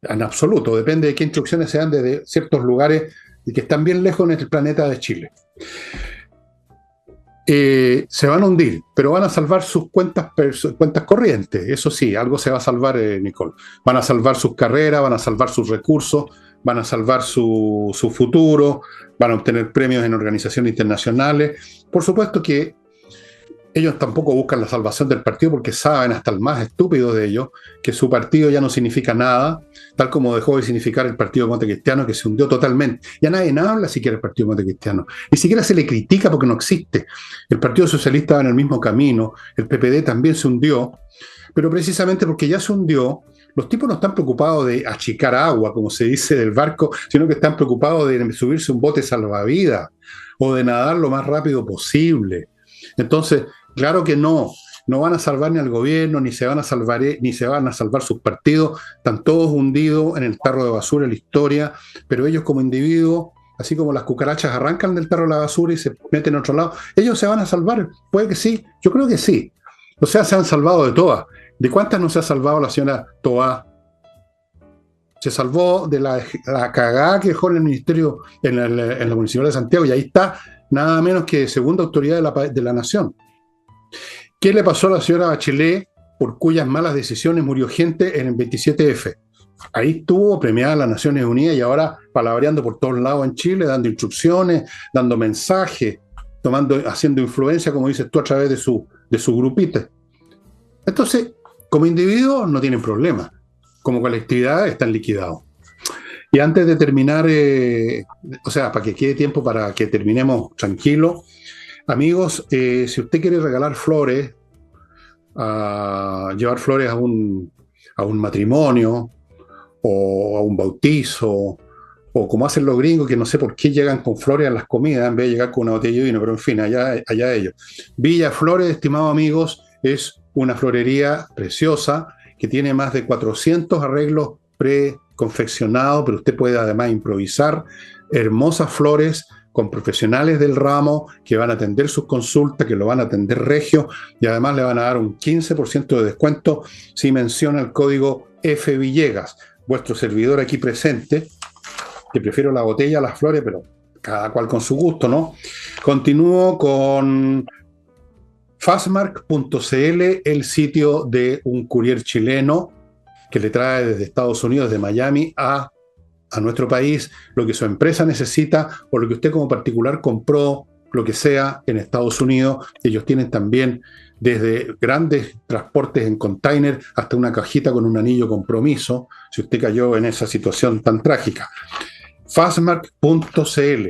en absoluto, depende de qué instrucciones se dan desde ciertos lugares que están bien lejos en el planeta de Chile. Se van a hundir, pero van a salvar sus cuentas corrientes, eso sí, algo se va a salvar, Nicole. Van a salvar sus carreras, van a salvar sus recursos, van a salvar su futuro, van a obtener premios en organizaciones internacionales. Por supuesto que ellos tampoco buscan la salvación del partido porque saben, hasta el más estúpido de ellos, que su partido ya no significa nada, tal como dejó de significar el Partido Montecristiano, que se hundió totalmente. Ya nadie habla siquiera del Partido Montecristiano, ni siquiera se le critica porque no existe. El Partido Socialista va en el mismo camino, el PPD también se hundió, pero precisamente porque ya se hundió, los tipos no están preocupados de achicar agua, como se dice, del barco, sino que están preocupados de subirse un bote salvavidas o de nadar lo más rápido posible. Entonces, claro que no van a salvar ni al gobierno, ni se van a salvar sus partidos, están todos hundidos en el tarro de basura de la historia, pero ellos como individuos, así como las cucarachas arrancan del tarro de la basura y se meten a otro lado, ellos se van a salvar, puede que sí, yo creo que sí. O sea, se han salvado de todas. ¿De cuántas no se ha salvado la señora Toá? Se salvó de la cagada que dejó en el ministerio, en la Municipalidad de Santiago, y ahí está nada menos que segunda autoridad de la nación. ¿Qué le pasó a la señora Bachelet, por cuyas malas decisiones murió gente en el 27F? Ahí estuvo premiada en las Naciones Unidas y ahora palabreando por todos lados en Chile, dando instrucciones, dando mensajes, haciendo influencia, como dices tú, a través de su grupito. Entonces, como individuos no tienen problema. Como colectividad están liquidados. Y antes de terminar, para que quede tiempo para que terminemos tranquilo, amigos, si usted quiere regalar flores, llevar flores a un matrimonio o a un bautizo, o como hacen los gringos, que no sé por qué llegan con flores a las comidas en vez de llegar con una botella de vino, pero en fin, allá ellos. Villa Flores, estimados amigos, es una florería preciosa que tiene más de 400 arreglos preconfeccionados, pero usted puede además improvisar hermosas flores con profesionales del ramo que van a atender sus consultas, que lo van a atender regio, y además le van a dar un 15% de descuento si menciona el código F Villegas. Vuestro servidor aquí presente, que prefiero la botella a las flores, pero cada cual con su gusto, ¿no? Continúo con Fastmark.cl, el sitio de un courier chileno que le trae desde Estados Unidos, de Miami, a nuestro país lo que su empresa necesita o lo que usted como particular compró, lo que sea, en Estados Unidos. Ellos tienen también desde grandes transportes en container hasta una cajita con un anillo compromiso, si usted cayó en esa situación tan trágica. Fastmark.cl.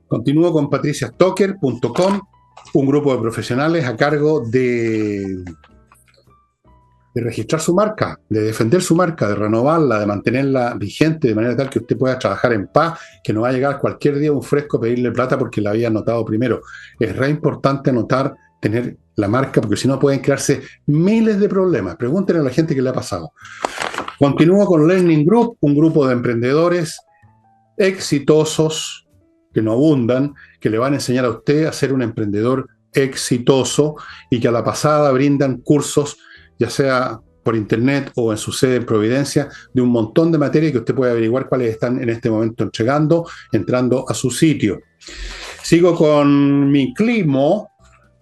Continúo con patriciastocker.com, un grupo de profesionales a cargo de registrar su marca, de defender su marca, de renovarla, de mantenerla vigente, de manera tal que usted pueda trabajar en paz, que no va a llegar cualquier día un fresco a pedirle plata porque la había anotado primero. Es re importante anotar, tener la marca, porque si no pueden crearse miles de problemas. Pregúntenle a la gente qué le ha pasado. Continúo con Learning Group, un grupo de emprendedores exitosos, que no abundan, que le van a enseñar a usted a ser un emprendedor exitoso y que a la pasada brindan cursos, ya sea por internet o en su sede en Providencia, de un montón de materias que usted puede averiguar cuáles están en este momento entregando, entrando a su sitio. Sigo con Mi Climo,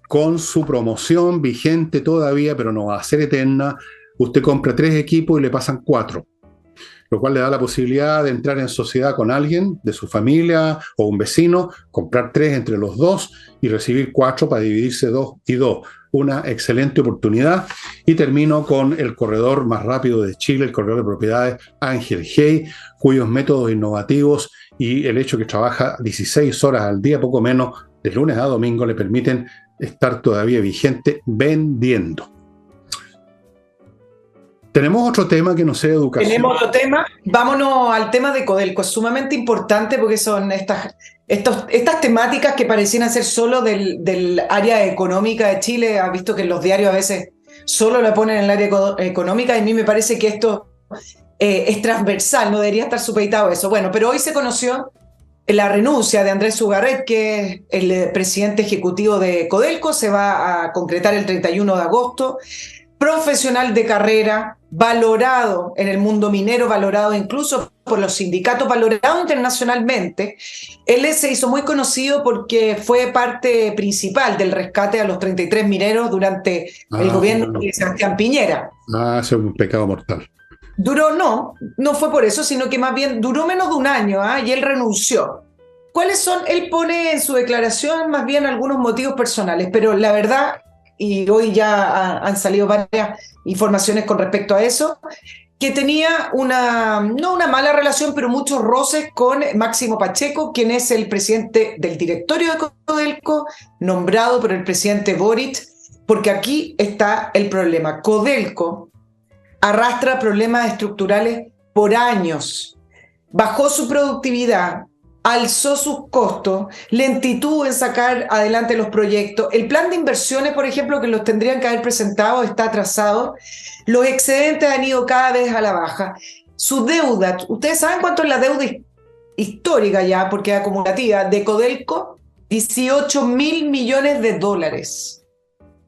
con su promoción vigente todavía, pero no va a ser eterna. Usted compra 3 equipos y le pasan 4, lo cual le da la posibilidad de entrar en sociedad con alguien de su familia o un vecino, comprar 3 entre los 2 y recibir 4 para dividirse 2 y 2. Una excelente oportunidad. Y termino con el corredor más rápido de Chile, el corredor de propiedades Ángel Hey, cuyos métodos innovativos y el hecho que trabaja 16 horas al día, poco menos, de lunes a domingo, le permiten estar todavía vigente vendiendo. Tenemos otro tema que no sea educación. Tenemos otro tema. Vámonos al tema de Codelco. Es sumamente importante porque son estas temáticas que parecían ser solo del área económica de Chile. Has visto que en los diarios a veces solo la ponen en el área económica, y a mí me parece que esto es transversal, no debería estar supeditado a eso. Bueno, pero hoy se conoció la renuncia de Andrés Ugarret, que es el presidente ejecutivo de Codelco. Se va a concretar el 31 de agosto. Profesional de carrera, valorado en el mundo minero, valorado incluso por los sindicatos, valorado internacionalmente. Él se hizo muy conocido porque fue parte principal del rescate a los 33 mineros durante el gobierno de Sebastián Piñera. Ese es un pecado mortal. No fue por eso, sino que más bien duró menos de un año, y él renunció. ¿Cuáles son? Él pone en su declaración más bien algunos motivos personales, pero la verdad, y hoy ya han salido varias informaciones con respecto a eso, que tenía no una mala relación, pero muchos roces con Máximo Pacheco, quien es el presidente del directorio de Codelco, nombrado por el presidente Boric, porque aquí está el problema. Codelco arrastra problemas estructurales por años, bajó su productividad, alzó sus costos, lentitud en sacar adelante los proyectos. El plan de inversiones, por ejemplo, que los tendrían que haber presentado, está atrasado. Los excedentes han ido cada vez a la baja. Su deuda, ¿ustedes saben cuánto es la deuda histórica ya, porque es acumulativa, de Codelco? 18.000 millones de dólares.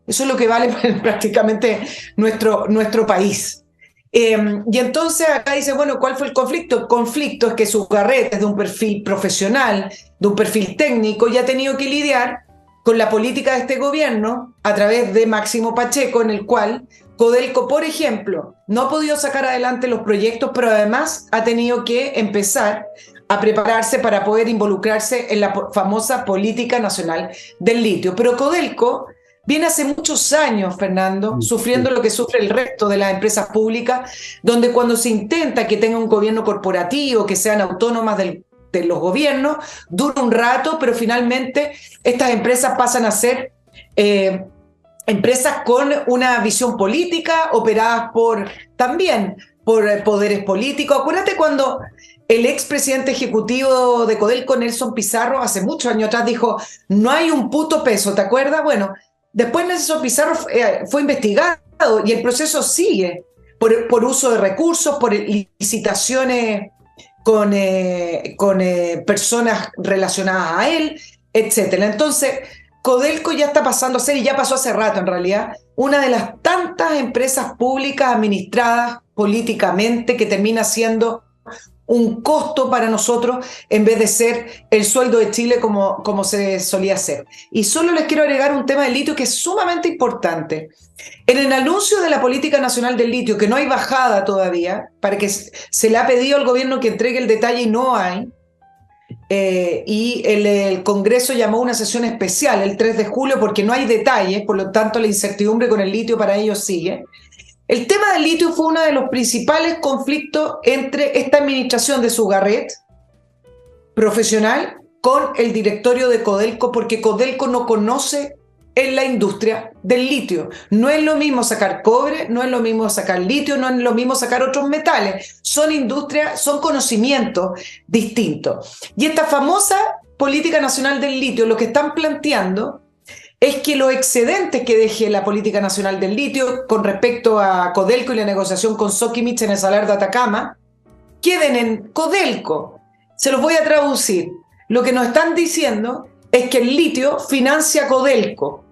Eso es lo que vale prácticamente nuestro país. Y entonces acá dice, bueno, ¿cuál fue el conflicto? El conflicto es que Ugarret es de un perfil profesional, de un perfil técnico, y ha tenido que lidiar con la política de este gobierno a través de Máximo Pacheco, en el cual Codelco, por ejemplo, no ha podido sacar adelante los proyectos, pero además ha tenido que empezar a prepararse para poder involucrarse en la famosa política nacional del litio. Pero Codelco viene hace muchos años, Fernando, sufriendo lo que sufre el resto de las empresas públicas, donde cuando se intenta que tenga un gobierno corporativo, que sean autónomas de los gobiernos, dura un rato, pero finalmente estas empresas pasan a ser empresas con una visión política, operadas también por poderes políticos. Acuérdate cuando el expresidente ejecutivo de Codelco, Nelson Pizarro, hace muchos años atrás dijo, no hay un puto peso, ¿te acuerdas? Bueno, después Nelson Pizarro fue investigado y el proceso sigue por uso de recursos, por licitaciones con personas relacionadas a él, etcétera. Entonces, Codelco ya está pasando a ser, y ya pasó hace rato en realidad, una de las tantas empresas públicas administradas políticamente que termina siendo un costo para nosotros en vez de ser el sueldo de Chile como se solía hacer. Y solo les quiero agregar un tema del litio que es sumamente importante. En el anuncio de la Política Nacional del Litio, que no hay bajada todavía, para que se le ha pedido al gobierno que entregue el detalle y no hay, y el Congreso llamó a una sesión especial el 3 de julio porque no hay detalles, por lo tanto la incertidumbre con el litio para ellos sigue. El tema del litio fue uno de los principales conflictos entre esta administración de Sugarret, profesional, con el directorio de Codelco, porque Codelco no conoce en la industria del litio. No es lo mismo sacar cobre, no es lo mismo sacar litio, no es lo mismo sacar otros metales. Son industrias, son conocimientos distintos. Y esta famosa Política Nacional del Litio, lo que están planteando es que los excedentes que deje la Política Nacional del Litio con respecto a Codelco y la negociación con Sokimich en el Salar de Atacama queden en Codelco. Se los voy a traducir. Lo que nos están diciendo es que el litio financia Codelco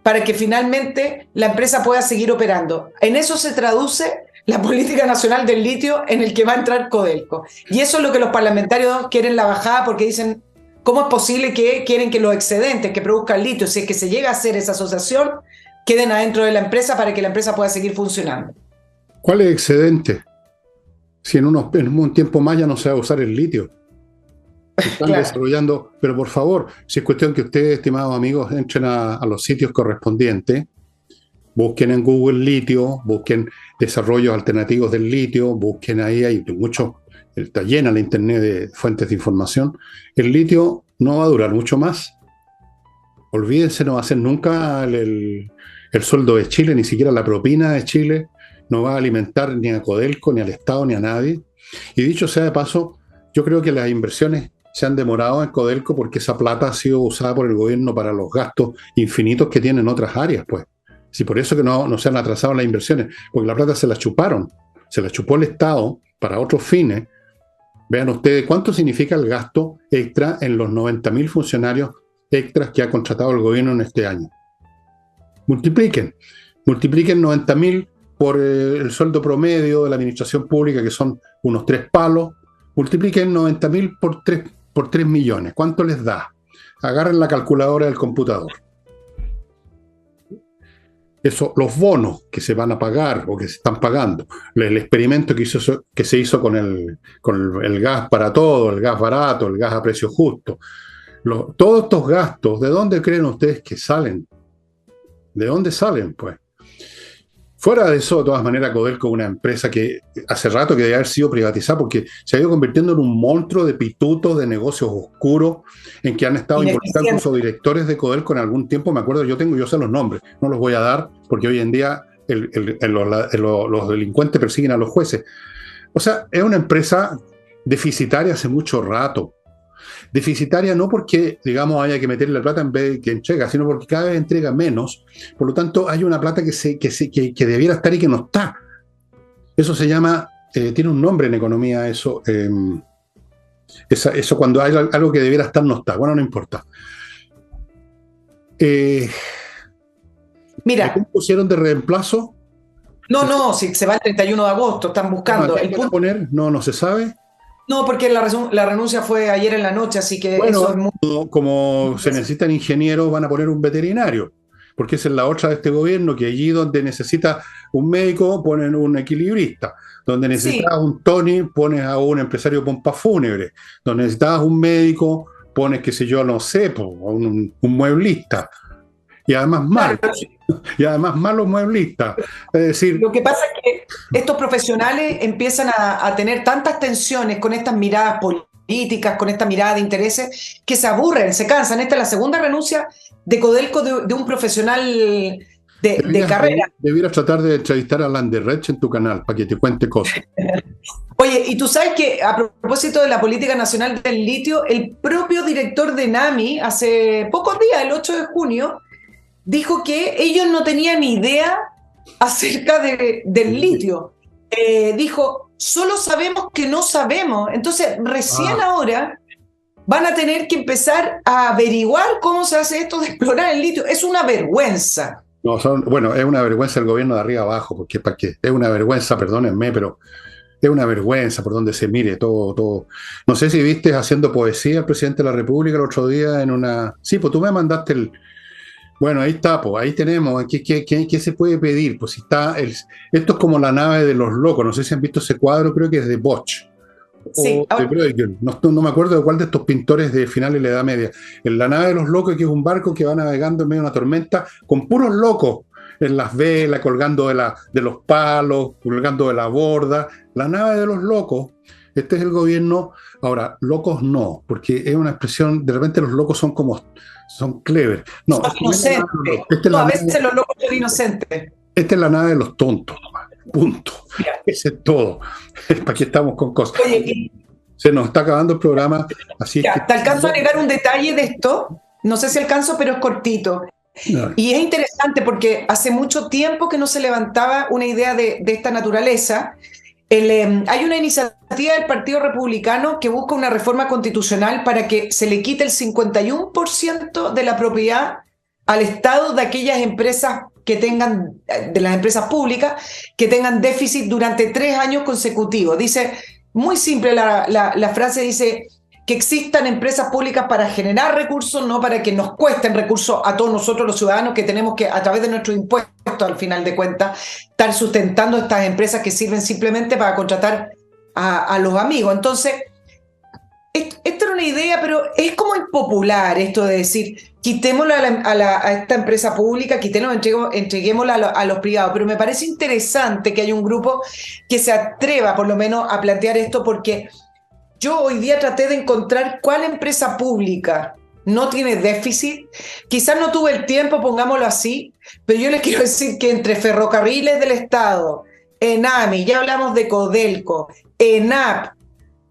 para que finalmente la empresa pueda seguir operando. En eso se traduce la Política Nacional del Litio en el que va a entrar Codelco. Y eso es lo que los parlamentarios quieren la bajada, porque dicen, ¿cómo es posible que quieren que los excedentes que produzca el litio, si es que se llega a hacer esa asociación, queden adentro de la empresa para que la empresa pueda seguir funcionando? ¿Cuál es excedente? Si en un tiempo más ya no se va a usar el litio. Están claro. Desarrollando, pero por favor, si es cuestión que ustedes, estimados amigos, entren a los sitios correspondientes, busquen en Google litio, busquen desarrollos alternativos del litio, busquen ahí, hay mucho, está llena la internet de fuentes de información. El litio no va a durar mucho más. Olvídense, no va a ser nunca el sueldo de Chile, ni siquiera la propina de Chile, no va a alimentar ni a Codelco, ni al Estado, ni a nadie. Y dicho sea de paso, yo creo que las inversiones se han demorado en Codelco porque esa plata ha sido usada por el gobierno para los gastos infinitos que tienen otras áreas, pues. Sí, por eso que no se han atrasado las inversiones, porque la plata se la chuparon, se la chupó el Estado para otros fines. Vean ustedes cuánto significa el gasto extra en los 90.000 funcionarios extras que ha contratado el gobierno en este año. Multipliquen 90.000 por el sueldo promedio de la administración pública, que son unos 3 palos. Multipliquen 90.000 por 3 millones. ¿Cuánto les da? Agarren la calculadora del computador. Eso, los bonos que se van a pagar o que se están pagando, el experimento que se hizo con el gas para todo, el gas barato, el gas a precio justo. Todos estos gastos, ¿de dónde creen ustedes que salen? ¿De dónde salen, pues? Fuera de eso, de todas maneras, Codelco es una empresa que hace rato que debe haber sido privatizada porque se ha ido convirtiendo en un monstruo de pitutos, de negocios oscuros, en que han estado involucrados incluso directores de Codelco en algún tiempo. Me acuerdo, yo sé los nombres, no los voy a dar porque hoy en día los delincuentes persiguen a los jueces. O sea, es una empresa deficitaria hace mucho rato. Deficitaria no porque, digamos, haya que meterle la plata en vez de que entrega, sino porque cada vez entrega menos. Por lo tanto, hay una plata que debiera estar y que no está. Eso se llama, tiene un nombre en economía, eso cuando hay algo que debiera estar no está. Bueno, no importa. Mira, ¿cómo pusieron de reemplazo? No, si se va el 31 de agosto, están buscando. ¿Qué van a poner? No se sabe. No, porque la renuncia fue ayer en la noche, así que bueno, eso es muy... como se necesitan ingenieros, van a poner un veterinario. porque esa es la otra de este gobierno, que allí donde necesita un médico ponen un equilibrista, donde necesitas Sí, un Tony pones a un empresario de pompas fúnebres, donde necesitas un médico pones, qué sé yo, no sé, a un mueblista, y además claro. malo, y además malos mueblistas. Es decir, Lo que pasa es que estos profesionales empiezan a tener tantas tensiones con estas miradas políticas, con esta mirada de intereses, que se aburren, se cansan. Esta es la segunda renuncia de Codelco de un profesional de carrera. debieras tratar de entrevistar a Landerrech en tu canal para que te cuente cosas. Oye, y tú sabes que a propósito de la política nacional del litio, el propio director de NAMI, hace pocos días, el 8 de junio, dijo que ellos no tenían idea acerca del litio. Dijo, solo sabemos que no sabemos. Entonces, recién Ah, ahora van a tener que empezar a averiguar cómo se hace esto de explorar el litio. Es una vergüenza. no, bueno, es una vergüenza el gobierno de arriba abajo, porque para qué, es una vergüenza, perdónenme, pero es una vergüenza por donde se mire todo, todo. No sé si viste haciendo poesía el presidente de la República el otro día en una. Sí, pues tú me mandaste el. Bueno, ahí está, pues ahí tenemos. ¿Qué se puede pedir? Pues si está. Esto es como la nave de los locos. No sé si han visto ese cuadro, creo que es de Bosch Sí, o de Bruegel. No me acuerdo de cuál de estos pintores de finales de la Edad Media. En la nave de los locos, que es un barco que va navegando en medio de una tormenta con puros locos en las velas, colgando de los palos, colgando de la borda. La nave de los locos. Este es el gobierno. Ahora, locos no, porque es una expresión, de repente los locos son como, son clever. No, son esta no es la nave de los inocentes. locos. Esta es No, la a nave, veces los locos son inocentes. esta es la nave de los tontos, nomás. Punto. Mira, Ese es todo. ¿Para qué estamos con cosas? oye, Se nos está acabando el programa, así es que. ya, te alcanzo a agregar un detalle de esto. No sé si alcanzo, pero es cortito. No, Y es interesante porque hace mucho tiempo que no se levantaba una idea de esta naturaleza. Hay una iniciativa del Partido Republicano que busca una reforma constitucional para que se le quite el 51% de la propiedad al Estado de aquellas empresas que tengan, de las empresas públicas, que tengan déficit durante 3 años consecutivos. Dice, muy simple la frase, dice que existan empresas públicas para generar recursos, no para que nos cuesten recursos a todos nosotros los ciudadanos que tenemos que, a través de nuestros impuestos, al final de cuentas, estar sustentando estas empresas que sirven simplemente para contratar a los amigos. Entonces, esto era una idea, pero es como impopular esto de decir, quitémoslo a esta empresa pública, entreguémosla a los privados. Pero me parece interesante que haya un grupo que se atreva por lo menos a plantear esto, porque yo hoy día traté de encontrar cuál empresa pública no tiene déficit. Quizás no tuve el tiempo, pongámoslo así, pero yo les quiero decir que entre Ferrocarriles del Estado, ENAMI, ya hablamos de Codelco, ENAP,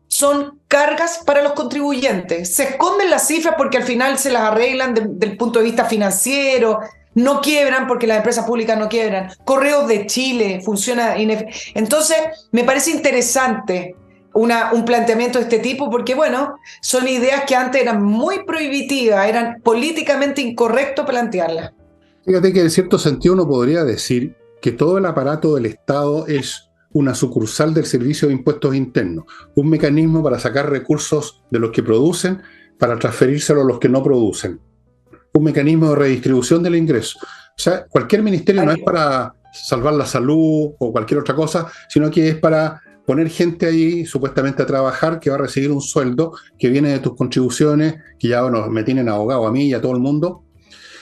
son cargas para los contribuyentes. Se esconden las cifras porque al final se las arreglan del punto de vista financiero, no quiebran porque las empresas públicas no quiebran. Correos de Chile funciona. Entonces, me parece interesante un planteamiento de este tipo porque, bueno, son ideas que antes eran muy prohibitivas, eran políticamente incorrecto plantearlas. fíjate que en cierto sentido uno podría decir que todo el aparato del Estado es una sucursal del Servicio de Impuestos Internos, un mecanismo para sacar recursos de los que producen para transferírselo a los que no producen, un mecanismo de redistribución del ingreso. O sea, cualquier ministerio no es para salvar la salud o cualquier otra cosa, sino que es para poner gente ahí supuestamente a trabajar que va a recibir un sueldo que viene de tus contribuciones, que ya bueno, me tienen abogado a mí y a todo el mundo.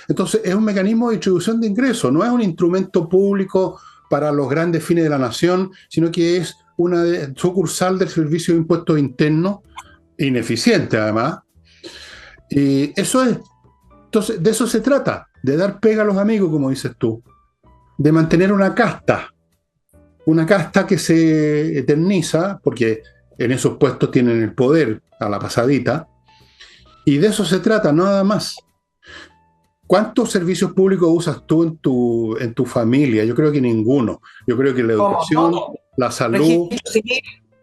Entonces es un mecanismo de distribución de ingresos, no es un instrumento público para los grandes fines de la nación, sino que es una sucursal del Servicio de Impuestos Internos, ineficiente además. Y eso es. Entonces, de eso se trata, de dar pega a los amigos, como dices tú, de mantener una casta que se eterniza, porque en esos puestos tienen el poder a la pasadita, y de eso se trata, nada más. ¿Cuántos servicios públicos usas tú en tu familia? Yo creo que ninguno. Yo creo que la ¿Cómo? educación, No, la salud. registro civil,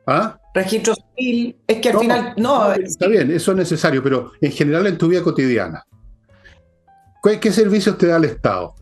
¿Ah? registro civil, es que al No, final, no, no, está bien, eso es necesario, pero en general en tu vida cotidiana, ¿qué servicios te da el Estado?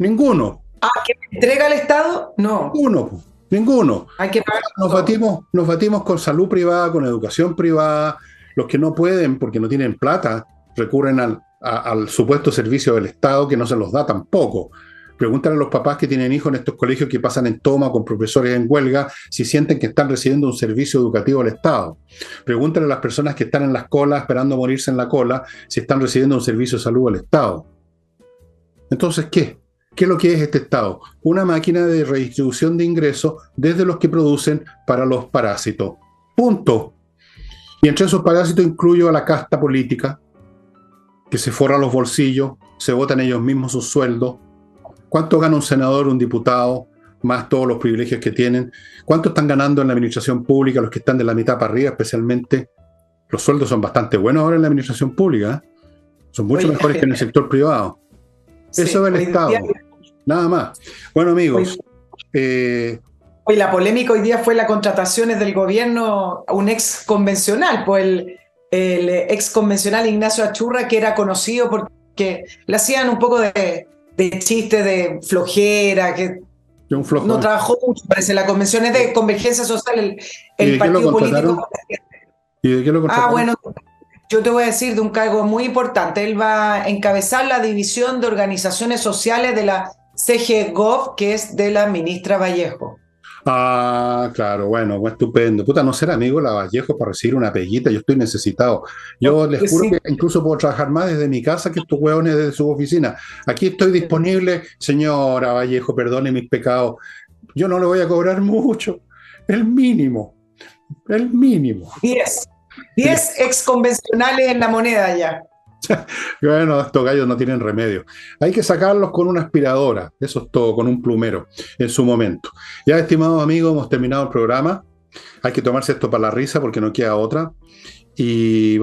Ninguno, ¿que me entrega el Estado? No, ninguno, ninguno. hay que pagar Nos todo. nos batimos con salud privada, con educación privada. Los que no pueden porque no tienen plata recurren al supuesto servicio del Estado que no se los da tampoco. Pregúntale a los papás que tienen hijos en estos colegios que pasan en toma con profesores en huelga si sienten que están recibiendo un servicio educativo del Estado. Pregúntale a las personas que están en las colas esperando morirse en la cola si están recibiendo un servicio de salud del Estado. Entonces, ¿qué? ¿Qué es lo que es este Estado? Una máquina de redistribución de ingresos desde los que producen para los parásitos. Punto. Y entre esos parásitos incluyo a la casta política, que se forra los bolsillos, se votan ellos mismos sus sueldos. ¿Cuánto gana un senador, un diputado, más todos los privilegios que tienen? ¿Cuánto están ganando en la administración pública los que están de la mitad para arriba especialmente? Los sueldos son bastante buenos ahora en la administración pública, ¿eh? Son mucho mejores que en el sector privado. Sí, eso es el Estado, nada más. Bueno, amigos. Hoy la polémica hoy día fue las contrataciones del gobierno a un ex convencional, pues el ex convencional Ignacio Achurra, que era conocido porque le hacían un poco de chiste de flojera, que no trabajó mucho, parece, la convención es de Convergencia Social, el partido político. ¿Y de qué lo contrataron? Bueno, yo te voy a decir de un cargo muy importante. Él va a encabezar la división de organizaciones sociales de la CGGov, que es de la ministra Vallejo. Ah, claro, bueno, estupendo. Puta, no ser amigo de la Vallejo para recibir una peguita, yo estoy necesitado. Yo les juro que incluso puedo trabajar más desde mi casa que estos hueones desde su oficina. Aquí estoy disponible, señora Vallejo, perdone mis pecados. Yo no le voy a cobrar mucho, el mínimo, el mínimo. 10 ex convencionales en la moneda ya. Bueno, estos gallos no tienen remedio. Hay que sacarlos con una aspiradora, eso es todo, con un plumero, en su momento. Ya, estimados amigos, hemos terminado el programa. Hay que tomarse esto para la risa porque no queda otra. Y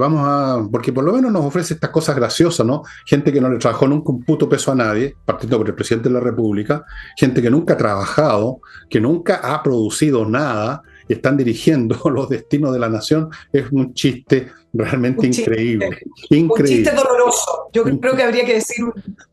porque por lo menos nos ofrece estas cosas graciosas, ¿no? Gente que no le trabajó nunca un puto peso a nadie, partiendo por el presidente de la República, gente que nunca ha trabajado, que nunca ha producido nada, y están dirigiendo los destinos de la nación. Es un chiste realmente increíble. Un chiste doloroso. Yo creo que habría que decir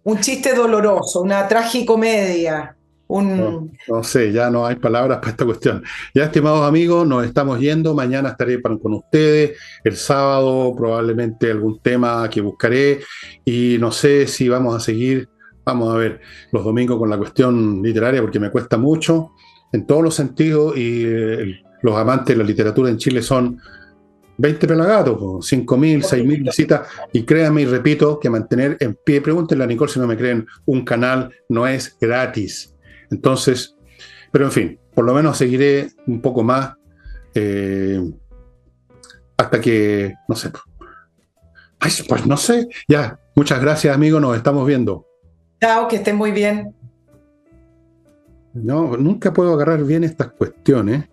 un chiste doloroso, una tragicomedia. No sé, ya no hay palabras para esta cuestión. Ya, estimados amigos, nos estamos yendo. Mañana estaré con ustedes. El sábado probablemente algún tema que buscaré. Y no sé si vamos a seguir, vamos a ver, los domingos con la cuestión literaria, porque me cuesta mucho en todos los sentidos. Y los amantes de la literatura en Chile son 20 pelagatos, 5.000, 6.000 visitas, y créanme y repito que mantener en pie, pregúntenle a Nicole si no me creen, un canal no es gratis. Entonces, pero en fin, por lo menos seguiré un poco más hasta que, no sé. Ay, pues no sé, ya, muchas gracias amigos, nos estamos viendo. Chao, que estén muy bien. No, nunca puedo agarrar bien estas cuestiones.